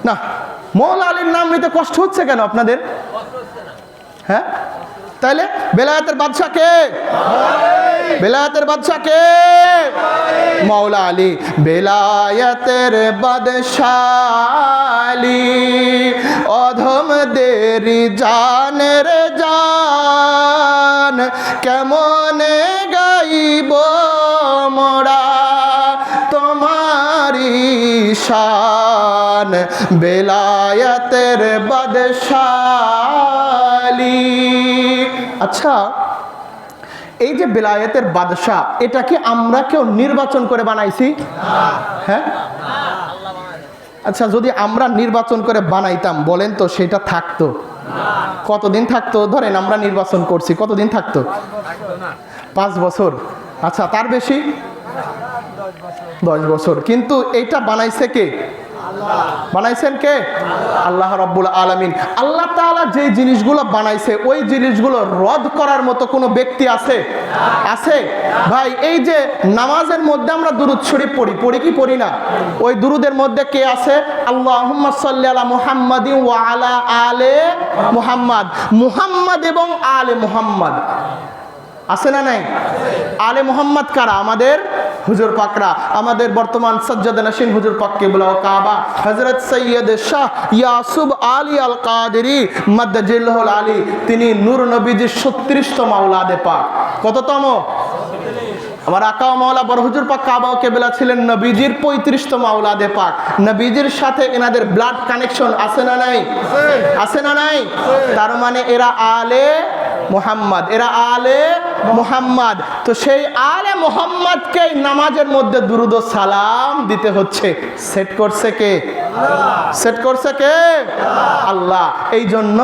না, মৌলা আলীর নাম নিতে কষ্ট হচ্ছে কেন আপনাদের? হ্যাঁ, তাইলে বেলায়েতের বাদশাকে, বেলায়েতের বাদশাকে মৌলা আলী। বেলায়েতের বাদশাহ আলী, অধম দেরি জানের জান, কেমনে গাইব মোরা তোমারি শান, বেলায়েতের বাদশাহ আলী। আচ্ছা, এই যে বেলায়েতের বাদশাহ, এটা কি আমরা কেউ নির্বাচন করে বানাইছি? হ্যাঁ। আচ্ছা, যদি আমরা নির্বাচন করে বানাইতাম, বলেন তো সেটা থাকতো? কতদিন থাকতো? ধরেন আমরা নির্বাচন করছি, কতদিন থাকতো? 5 বছর। আচ্ছা, তার বেশি? 10 বছর। কিন্তু এইটা বানাইছে কে? বানাইছেন কে? আল্লাহ রাব্বুল আলামিন। আল্লাহ তাআলা যে জিনিসগুলো বানাইছে, ওই জিনিসগুলো রদ করার মতো কোনো ব্যক্তি আছে? আছে? ভাই, এই যে নামাজের মধ্যে আমরা দুরূদ শরীফ পড়ি কি পড়ি না? ওই দুরূদের মধ্যে কে আছে? আল্লাহুম্মা সাল্লি আলা মুহাম্মাদিন ওয়া আলা আলে মুহাম্মাদ। মুহাম্মদ এবং আলে মুহাম্মদ আছে না নাই? আলে মুহাম্মদ কারা? আমাদের হুজুর পাকরা, আমাদের বর্তমান সাজ্জাদা নশীন হুজুর পাক কিবলা ও কাবা হযরত সৈয়দ শাহ ইয়াসুব আলী আল কাদেরী মাদ্দাজিল্লাহুল আলী, তিনি নূর নবীজির 36তম আওলাদে পাক। কততম? আমার আকা ও মাওলা বড় হুজুর পাক কাবা ও কিবলা ছিলেন নবীজির 35তম আওলাদে পাক। নবীজির সাথে এনাদের ব্লাড কানেকশন আছে না নাই? আছে না নাই? তার মানে এরা আলে মুহাম্মদ, এরা আলে মুহাম্মদ। তো সেই আলে মুহাম্মদকে নামাজের মধ্যে দুরূদ ও সালাম দিতে হচ্ছে। সেট করছে কে? সেট করছে কে? আল্লাহ। এই জন্য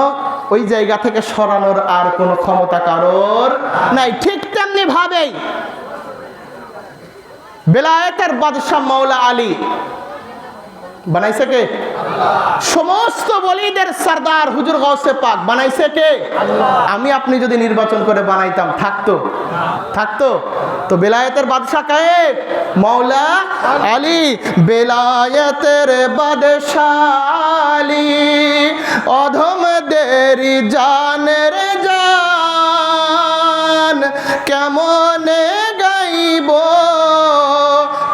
ওই জায়গা থেকে সরানোর আর কোনো ক্ষমতা কারোর নাই। ঠিক তেমনি ভাবেই বেলায়েতের বাদশাহ মাওলা আলী বানাইছে কে? সমস্ত ওলিদের সরদার হুজুর গাউসে পাক বানাইছে কে? আমি আপনি যদি নির্বাচন করে বানাইতাম, থাকতো? থাকতো? তো বেলায়েতের বাদশাহ কে? মাওলা আলী। বেলায়েতের বাদশাহ আলী, অধম দেরি জানের জান, কেমনে গাইব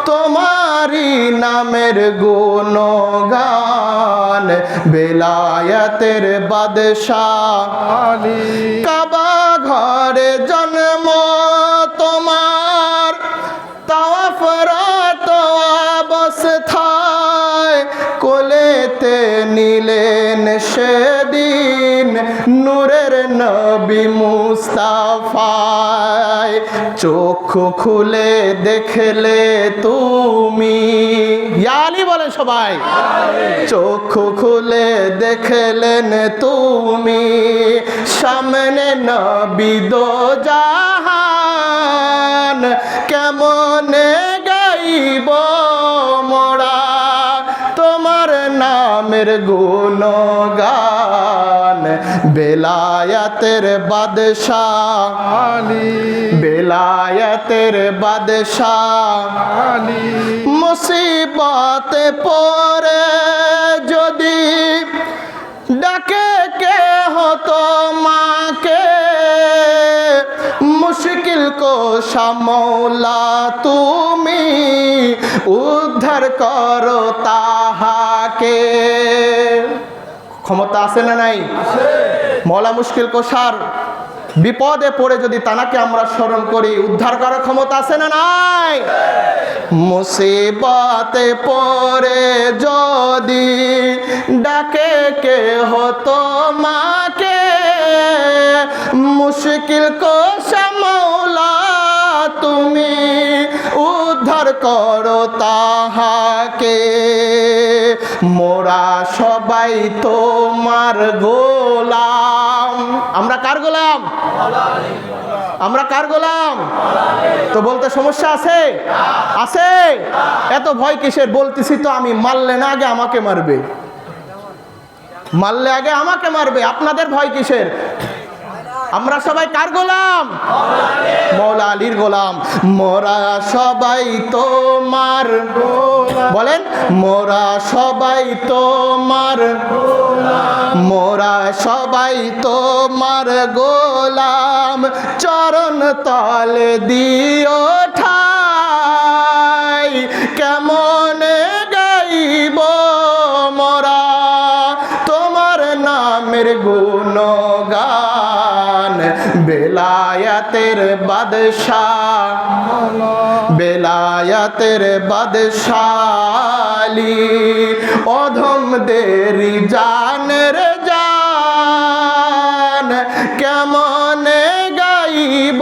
তোমারি নামের গুণগান, বেলায়েতের বাদশাহ আলী। কাবা ঘরে জন্ম তোমার, তাওয়াফ রাত অবস্থায় কোলেতে নিলেন সেদিন নূরের নবী মুস্তাফায়। চক্ষু খুলে দেখলে তুমি, ইয়া আলী বলেন সবাই, চক্ষু খুলে দেখলেন তুমি, সামনে নবী দো জাহান, কেমনে গাইব মোরা তোমার নামের গুণগান বেলায়েতের বাদশাহ আলী বেলায়েতের বাদশাহ আলী মুসিবতে পড়ে যদি ডাকে কে হতো মাকে মুশকিল কোশা মৌলা তুমি উদ্ধার করো তাহাকে। ক্ষমতা আছে না নাই? মৌলা মুশকিল কোশার বিপদে পড়ে যদি তানাকে আমরা স্মরণ করি, উদ্ধার করার ক্ষমতা আছে না নাই? মুসিবতে পড়ে যদি ডাকে কে হতো মাকে মুশকিল কোশা মৌলা তুমি উদ্ধার করো তাহাকে। মোরা সবাই তোমার গোলাম। আমরা কার গোলাম? আমরা কার গোলাম? তো বলতে সমস্যা আছে? আছে? এত ভয় কিসের? বলতেছি তো আমি, মারলে না আগে আমাকে মারবে, মারলে আগে আমাকে মারবে, আপনাদের ভয় কিসের? আমরা সবাই কার গোলাম? মৌলা আলীর গোলাম। মোরা সবাই তোমার, বলেন মোরা সবাই তোমার, মোরা সবাই তোমার গোলাম। চরণ তলে দিও ঠাই, কেমন গাইব মোরা তোমার নামের গুণগান। বেলায়েতের বাদশাহ বেলায়েতের বাদশালী অধমদের জানের জান। কেমন গাইব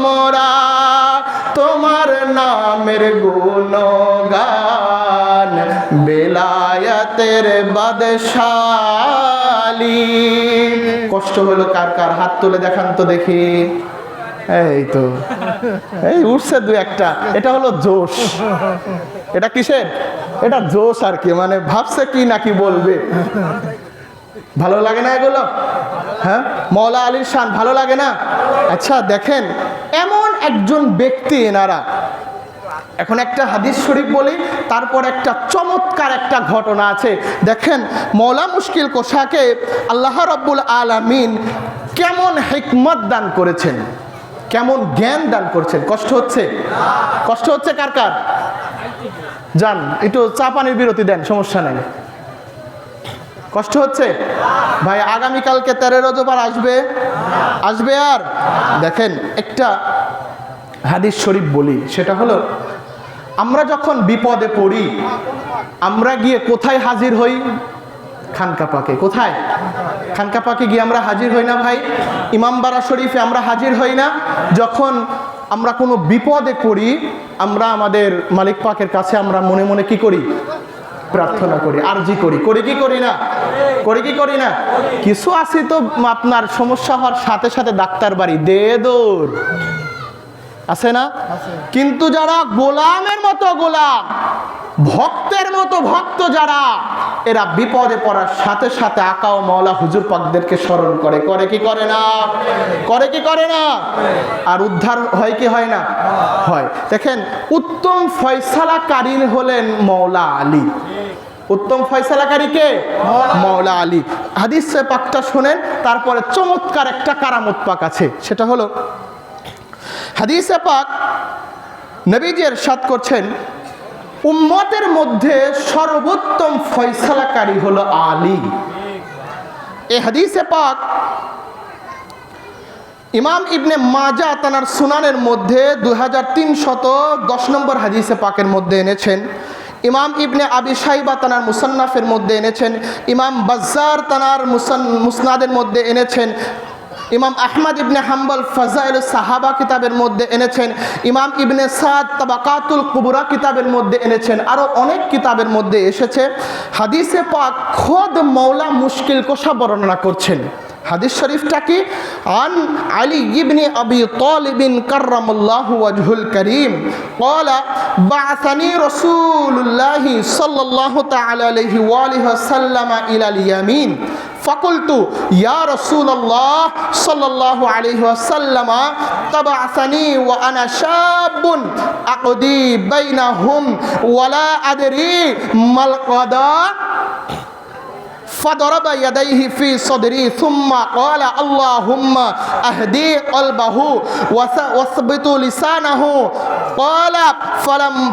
মোরা তোমার নামের গুণগান। বেলায়েতের বাদশালী। কষ্ট হলো কার কার? হাত তুলে দেখান তো দেখি। এই তো এই উঠছে দু একটা। এটা হলো জোশ। এটা কিসের? এটা জোশ আর কি, মানে ভাবছে কি নাকি বলবে। ভালো লাগে না এগুলো? হ্যাঁ, মৌলা আলীর শান ভালো লাগে না? আচ্ছা দেখেন, এমন একজন ব্যক্তি এনারা। এখন একটা হাদিস শরীফ বলি, তারপর একটা চমৎকার একটা ঘটনা আছে। দেখেন মৌলা মুশকিল কোশাকে আল্লাহ রাব্বুল আলামিন কেমন হিকমত দান করেছেন, কেমন জ্ঞান দান করেছেন। কষ্ট হচ্ছে? কষ্ট হচ্ছে কার কার? যান একটু চা পানির বিরতি দেন, সমস্যা নেই। কষ্ট হচ্ছে ভাই? আগামীকালকে 13 রজব আর আসবে? আসবে আর? দেখেন একটা হাদিস শরীফ বলি, সেটা হলো আমরা যখন বিপদে পড়ি আমরা গিয়ে কোথায় হাজির হই? খানকা পাকে। কোথায়? খানকা পাকে গিয়ে আমরা হাজির হই না ভাই? ইমামবাড়া শরীফে আমরা হাজির হই না? যখন আমরা কোনো বিপদে পড়ি আমরা আমাদের মালিক পাকের কাছে আমরা মনে মনে কি করি? প্রার্থনা করি, আরজি করি। করি কি করি না? করি কি করি না? কিছু আছে তো আপনার সমস্যা হওয়ার সাথে সাথে ডাক্তার বাড়ি দে দৌড়, আছে না? কিন্তু যারা গোলামের মতো গোলাম, ভক্তের মতো ভক্ত যারা, এরা বিপদে পড়ার সাথে সাথে আকা ও মাওলা হুজুর পাকদেরকে স্মরণ করে। করে কি করে না? করে কি করে না? আর উদ্ধার হয় কি হয় না? হয়। দেখেন উত্তম ফয়সালাকারী হলেন মৌলা আলী। উত্তম ফয়সালাকারী কে? মৌলা আলী। হাদিসে পাকটা শোনেন, তারপরে চমৎকার একটা কারামত পাক আছে। সেটা হলো হাদিসে পাক নবীজি ইরশাদ করছেন, উম্মতের মধ্যে সর্বোত্তম ফয়সালাকারী হলো আলী। এই হাদিসে পাক ইমাম ইবনে মাজা তানার সুনানের মধ্যে 2310 নম্বর হাদিসে পাকের মধ্যে এনেছেন। ইমাম ইবনে আবি শাইবা তানার মুসান্নাফের মধ্যে এনেছেন। ইমাম বাজ্জার তানার মুসনাদের মধ্যে এনেছেন। ইমাম আহমদ ইবনে হাম্বল ফাজাইল সাহাবা কিতাবের মধ্যে এনেছেন। ইমাম ইবনে সাদ তাবাকাতুল কুবরা কিতাবের মধ্যে এনেছেন। আরও অনেক কিতাবের মধ্যে এসেছে। হাদিসে পাক খোদ মৌলা মুশকিল কোশা বর্ণনা করছেন। হাদিস শরীফটা কি? আন আলী ইবনে আবি তালিব কাররামাল্লাহু ওয়াজহুল কারীম قال بعثني رسول الله صلى الله تعالى عليه وآله وسلم إلى اليمين فقلت يا رسول الله صلى الله عليه وسلم تبعثني وأنا شاب أقضي بينهم ولا أدري ما القضاء فضرب يديه في صدري ثم قال اللهم اهدي قلبه واثبت لسانه قال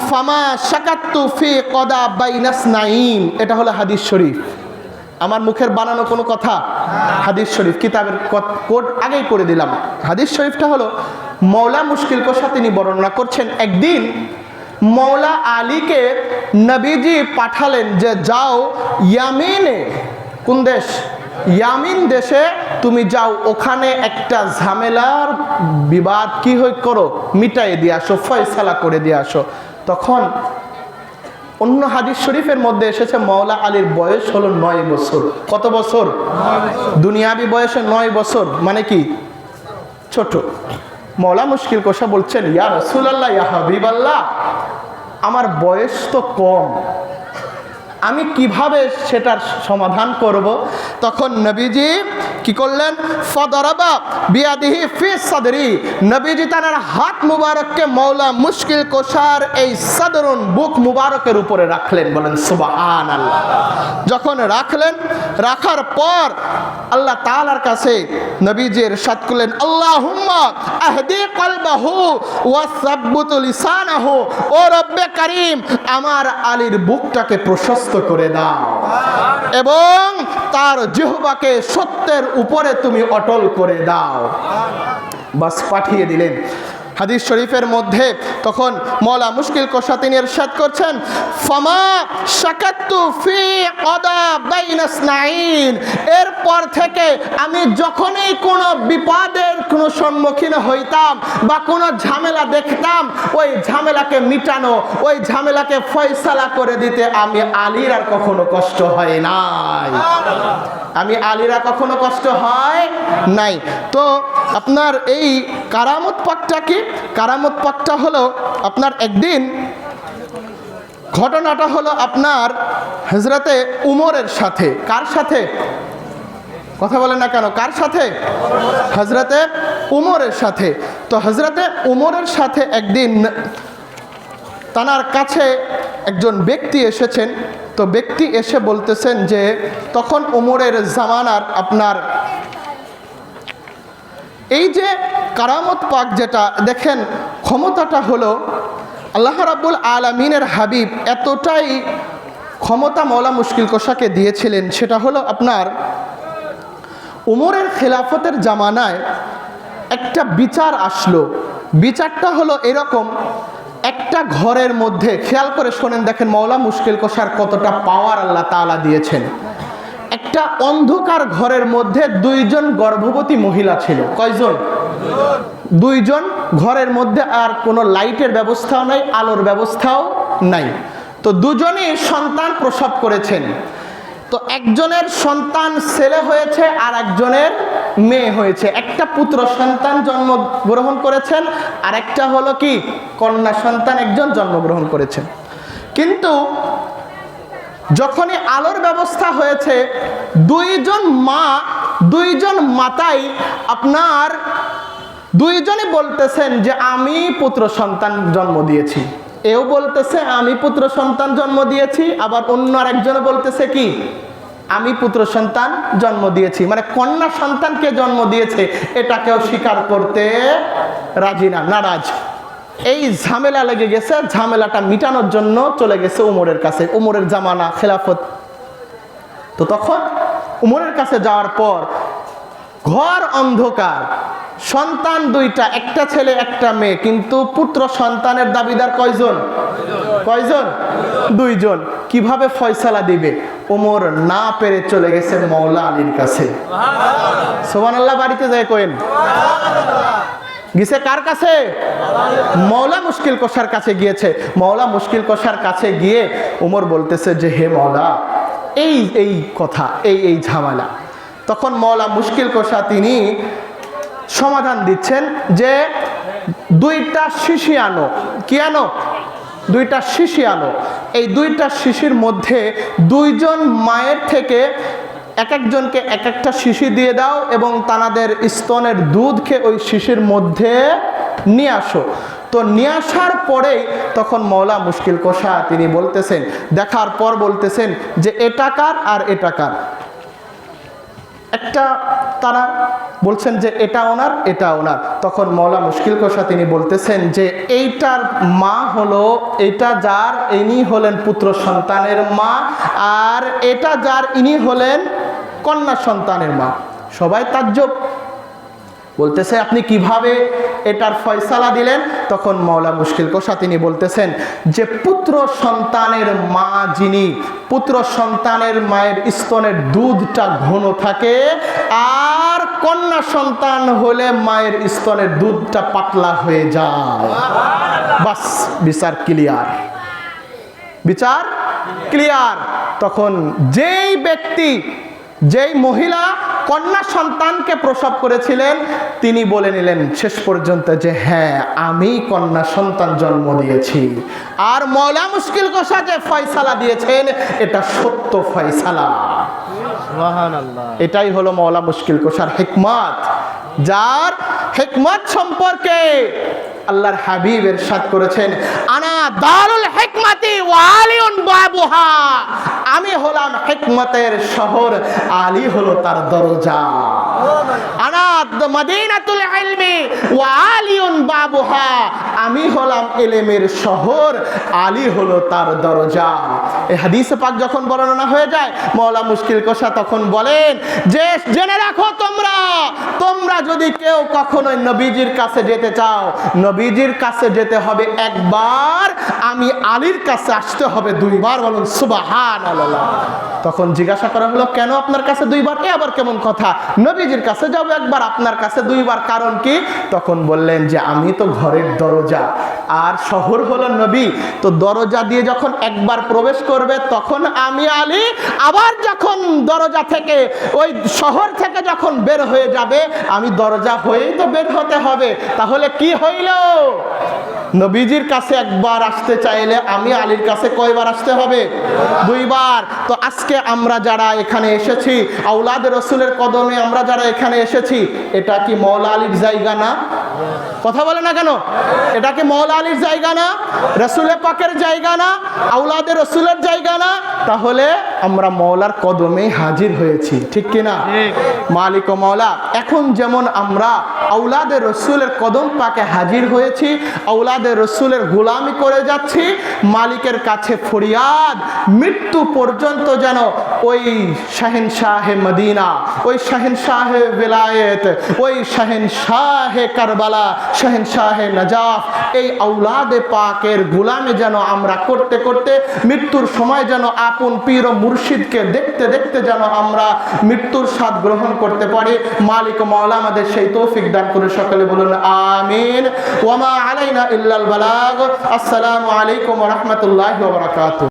فما شككت في قضاء بين اثنين। এটা হলো হাদিস শরীফ, আমার মুখের বানানো কোনো কথা। হাদিস শরীফ কিতাবের কোড আগেই করে দিলাম। হাদিস শরীফটা হলো মৌলা মুশকিল কোশা তিনি বর্ণনা করছেন, একদিন মৌলা আলীকে নবীজি পাঠালেন যে যাও ইয়ামিনে। কোন দেশ? ইয়ামিন দেশে তুমি যাও, ওখানে একটা ঝামেলার বিবাদ কি করো, মিটাই দিয়ে আসো, ফয়সালা করে দিয়ে আসো। তখন অন্য হাদিস শরীফের মধ্যে এসেছে মৌলা আলীর বয়স হলো 9 বছর। কত বছর? দুনিয়াবি বয়সে 9 বছর, মানে কি ছোট। মৌলা মুশকিল কোশা বলছেন, ইয়া রাসূলুল্লাহ, ইয়া হাবিবাল্লাহ, আমার বয়স তো কম, আমি কিভাবে সেটার সমাধান করব? তখন নবীজি কি করলেন? ফাদারাবা বিয়াদিহি ফি সাদরি, নবীজি তার হাত মুবারককে মৌলা মুশকিল কোশার এই সাদরুন বুক মুবারকের উপরে রাখলেন। বলেন সুবহানাল্লাহ। যখন রাখলেন, রাখার পর আল্লাহ তাআলার কাছে নবীজি ইরশাদ করলেন, আল্লাহুম্মা আহদি কলবাহু ওয়া সাব্বিত লিসানাহু, ও রব্বে কারীম, আমার আলীর বুকটাকে প্রশস্ত করে দাও এবং তার জিহ্বাকে সত্যের উপরে তুমি অটল করে দাও। বাস পাঠিয়ে দিলেন। হাদিস শরীফের মধ্যে তখন মৌলা মুশকিল কোশা তিনি ইরশাদ করছেন, ফামা শাকাতু ফি কদা বাইনাস নাইন, এরপর থেকে আমি যখনই কোনো বিপদের কোনো সম্মুখীন হইতাম বা কোনো ঝামেলা দেখতাম, ওই ঝামেলাকে মিটানো, ওই ঝামেলাকে ফয়সালা করে দিতে আমি আলীর আর কখনো কষ্ট হয় নাই। আমি আলীরা কখনো কষ্ট হয় নাই। তো আপনার এই কারামত পাকটা কি? কারামত পাকটা হলো আপনার একদিন ঘটনাটা হলো আপনার হযরতে উমরের সাথে। কার সাথে? কথা বলেন না কেন? কার সাথে? হযরতে উমরের সাথে। তো হযরতে উমরের সাথে একদিন তার কাছে একজন ব্যক্তি এসেছেন। তো ব্যক্তি এসে বলতেছেন যে তখন উমরের জামানার আপনার এই যে কারামত পাক যেটা দেখেন, ক্ষমতাটা হলো আল্লাহ রাব্বুল আলামিনের হাবিব এতটাই ক্ষমতা মৌলা মুশকিল কোশাকে দিয়েছিলেন, সেটা হলো আপনার উমরের খেলাফতের জামানায় একটা বিচার আসলো। বিচারটা হলো এরকম, একটা ঘরের মধ্যে, খেয়াল করে শোনেন, দেখেন মৌলা মুশকিল কোশার কতটা পাওয়ার আল্লাহ তাআলা দিয়েছেন। একটা অন্ধকার ঘরের মধ্যে 2 জন গর্ভবতী মহিলা ছিল। কয়জন? 2 জন। ঘরের মধ্যে আর কোনো লাইটের ব্যবস্থাও নাই, আলোর ব্যবস্থাও নাই। তো দুজনই সন্তান প্রসব করেছেন। তো একজনের সন্তান ছেলে হয়েছে আর একজনের মেয়ে হয়েছে। একটা পুত্র সন্তান জন্মগ্রহণ করেছেন আর একটা হলো কি কন্যা সন্তান একজন জন্মগ্রহণ করেছেন। কিন্তু যখনই আলোর ব্যবস্থা হয়েছে, 2 জন মা, 2 জন মাতাই আপনার 2 জনই বলতেছেন যে আমি পুত্র সন্তান জন্ম দিয়েছি। এও বলতেছে আমি পুত্র সন্তান জন্ম দিয়েছি, আবার অন্য আরেকজনে বলতেছে কি আমি পুত্র সন্তান জন্ম দিয়েছি। মানে কন্যা সন্তানকে জন্ম দিয়েছে এটাকেও স্বীকার করতে রাজি না, নারাজ। এই ঝামেলা লেগে গেছে। ঝামেলাটা মিটানোর জন্য চলে গেছে উমরের কাছে। উমরের জামানা খেলাফত। তো তখন উমরের কাছে যাওয়ার পর ঘর অন্ধকার, সন্তান 2টা, একটা ছেলে একটা মেয়ে, কিন্তু পুত্র সন্তানের দাবিদার কয়জন? কয়জন? 2 জন। কিভাবে ফয়সালা দিবে? ওমর না পেরে চলে গেছে মৌলা আলীর কাছে। সুবহানাল্লাহ। বাড়িতে যায় কইন গেছে কার কাছে? মৌলা মুশকিল কোশার কাছে গিয়েছে। মৌলা মুশকিল কোশার কাছে গিয়ে উমর বলতেছে যে হে মৌলা, এই কথা, এই ঝামেলা। তখন মওলা মুশকিল কষা তিনি সমাধান দিচ্ছেন যে দুইটা শিশি আনো। কি আনো? দুইটা শিশি আনো। এই দুইটা শিশির মধ্যে দুইজন মায়ের থেকে এক একজনকে এক একটা শিশি দিয়ে দাও এবং তাদের স্তনের দুধকে ওই শিশির মধ্যে নিয়ে আসো। তো নিয়ে আসার পরেই তখন মওলা মুশকিল কষা তিনি বলতেছেন, দেখার পর বলতেছেন যে এটা কার আর এটা কার। একটা তারা বলছেন যে এটা ওনার, এটা ওনার। তখন মওলা মুশকিল কষা তিনি বলতেছেন যে এইটার মা হলো, এটা যার ইনি হলেন পুত্র সন্তানের মা, আর এটা যার ইনি হলেন কন্যা সন্তানের মা। সবাই তাজ্জব, বলতেছে আপনি কিভাবে এটার ফয়সালা দিলেন? তখন মওলা মুশকিল কষা তিনি বলতেছেন যে পুত্র সন্তানের মা যিনি, পুত্র সন্তানের মায়ের স্তনের দুধটা ঘন থাকে, আর কন্যা সন্তান হলে মায়ের স্তনের দুধটা পাতলা হয়ে যায়। বাস, বিচার ক্লিয়ার, বিচার ক্লিয়ার। তখন যেই ব্যক্তি, যেই মহিলা কন্যা সন্তানকে প্রসব করেছিলেন, তিনি বলে নিলেন শেষ পর্যন্ত যে হ্যাঁ, আমি কন্যা সন্তান জন্ম দিয়েছি। আর মওলা মুশকিল কষা যে ফয়সালা দিয়েছেন এটা সত্য ফয়সালা। সুবহানাল্লাহ। এটাই হলো মওলা মুশকিল কষার হিকমত, যার হিকমত সম্পর্কে আল্লাহর হাবিব ইরশাদ করেছেন, আনা দারুল হিকমতি ওয়া আলিউন বাবুহা। আমি হলাম হিকমতের শহর, আলী হলো তার দরজা। আনা মদিনাতুল ইলমি ওয়া আলিউন বাবুহা। আমি হলাম ইলমের শহর, আলী হলো তার দরজা। এই হাদিসে পাক যখন বর্ণনা হয়ে যায়, মওলা মুশকিল কষা তখন বলেন যে জেনে রাখো, তোমরা যদি কেউ কখনোই নবীজির কাছে যেতে চাও, নবীজির কাছে যেতে হবে একবার, আমি আলীর কাছে আসতে হবে দুইবার। বলুন সুবহানাল্লাহ। তখন জিজ্ঞাসা করা হলো, কেন আপনার কাছে দুইবার? এ আবার কেমন কথা? নবীজির কাছে যাব একবার, আপনার কাছে দুইবার, কারণ কি? তখন বললেন যে আমি তো ঘরের দরজা, আর শহর হলো নবী। তো দরজা দিয়ে যখন একবার প্রবেশ করবে তখন আমি আলী, আবার যখন দরজা থেকে ওই শহর থেকে যখন বের হয়ে যাবে, আমি দরজা হয়েই তো বের হতে হবে। তাহলে কি হইল? নবীজির কাছে একবার আসতে চাইলে আমি আলীর কাছে কয়বার আসতে হবে? দুইবার। তো আজকে আমরা যারা এখানে এসেছি, আওলাদে রসুলের কদমে আমরা যারা এখানে এসেছি, এটা কি মওলা আলীর জায়গা না? কথা বলে না কেন? এটা কি মওলা আলীর জায়গা না? রসুলে পাকের জায়গা না? আওলাদে রসুলের জায়গা না? তাহলে আমরা মওলার কদমে হাজির হয়েছি, ঠিক কিনা? মালিক ও মওলা, এখন যেমন আমরা আওলাদে রসুলের কদম পাকে হাজির হয়েছি, আওলাদে রসুলের গোলামি করে যাচ্ছি, মালিকের কাছে ফরিয়াদ মৃত্যু পর্যন্ত যেন ওই শাহেনশাহে মদিনা, ওই শাহেনশাহে বেলায়েত, ওই শাহেনশাহে কারবালা, শাহেনশাহে নজাফ, এই আওলাদে পাকের গোলামি যেন আমরা করতে করতে মৃত্যুর সময় যেন আপন পীর ও মুর্শিদকে দেখতে দেখতে যেন আমরা মৃত্যুর স্বাদ গ্রহণ করতে পারি। মালিক ও মাওলা আমাদের সেই তৌফিক দান করে। সকলে বলুন আমিন। ওয়া মা আলাইনা ইল্লাল বালাগ। আসসালামু আলাইকুম ওয়া রাহমাতুল্লাহি ওয়া বারাকাতুহু।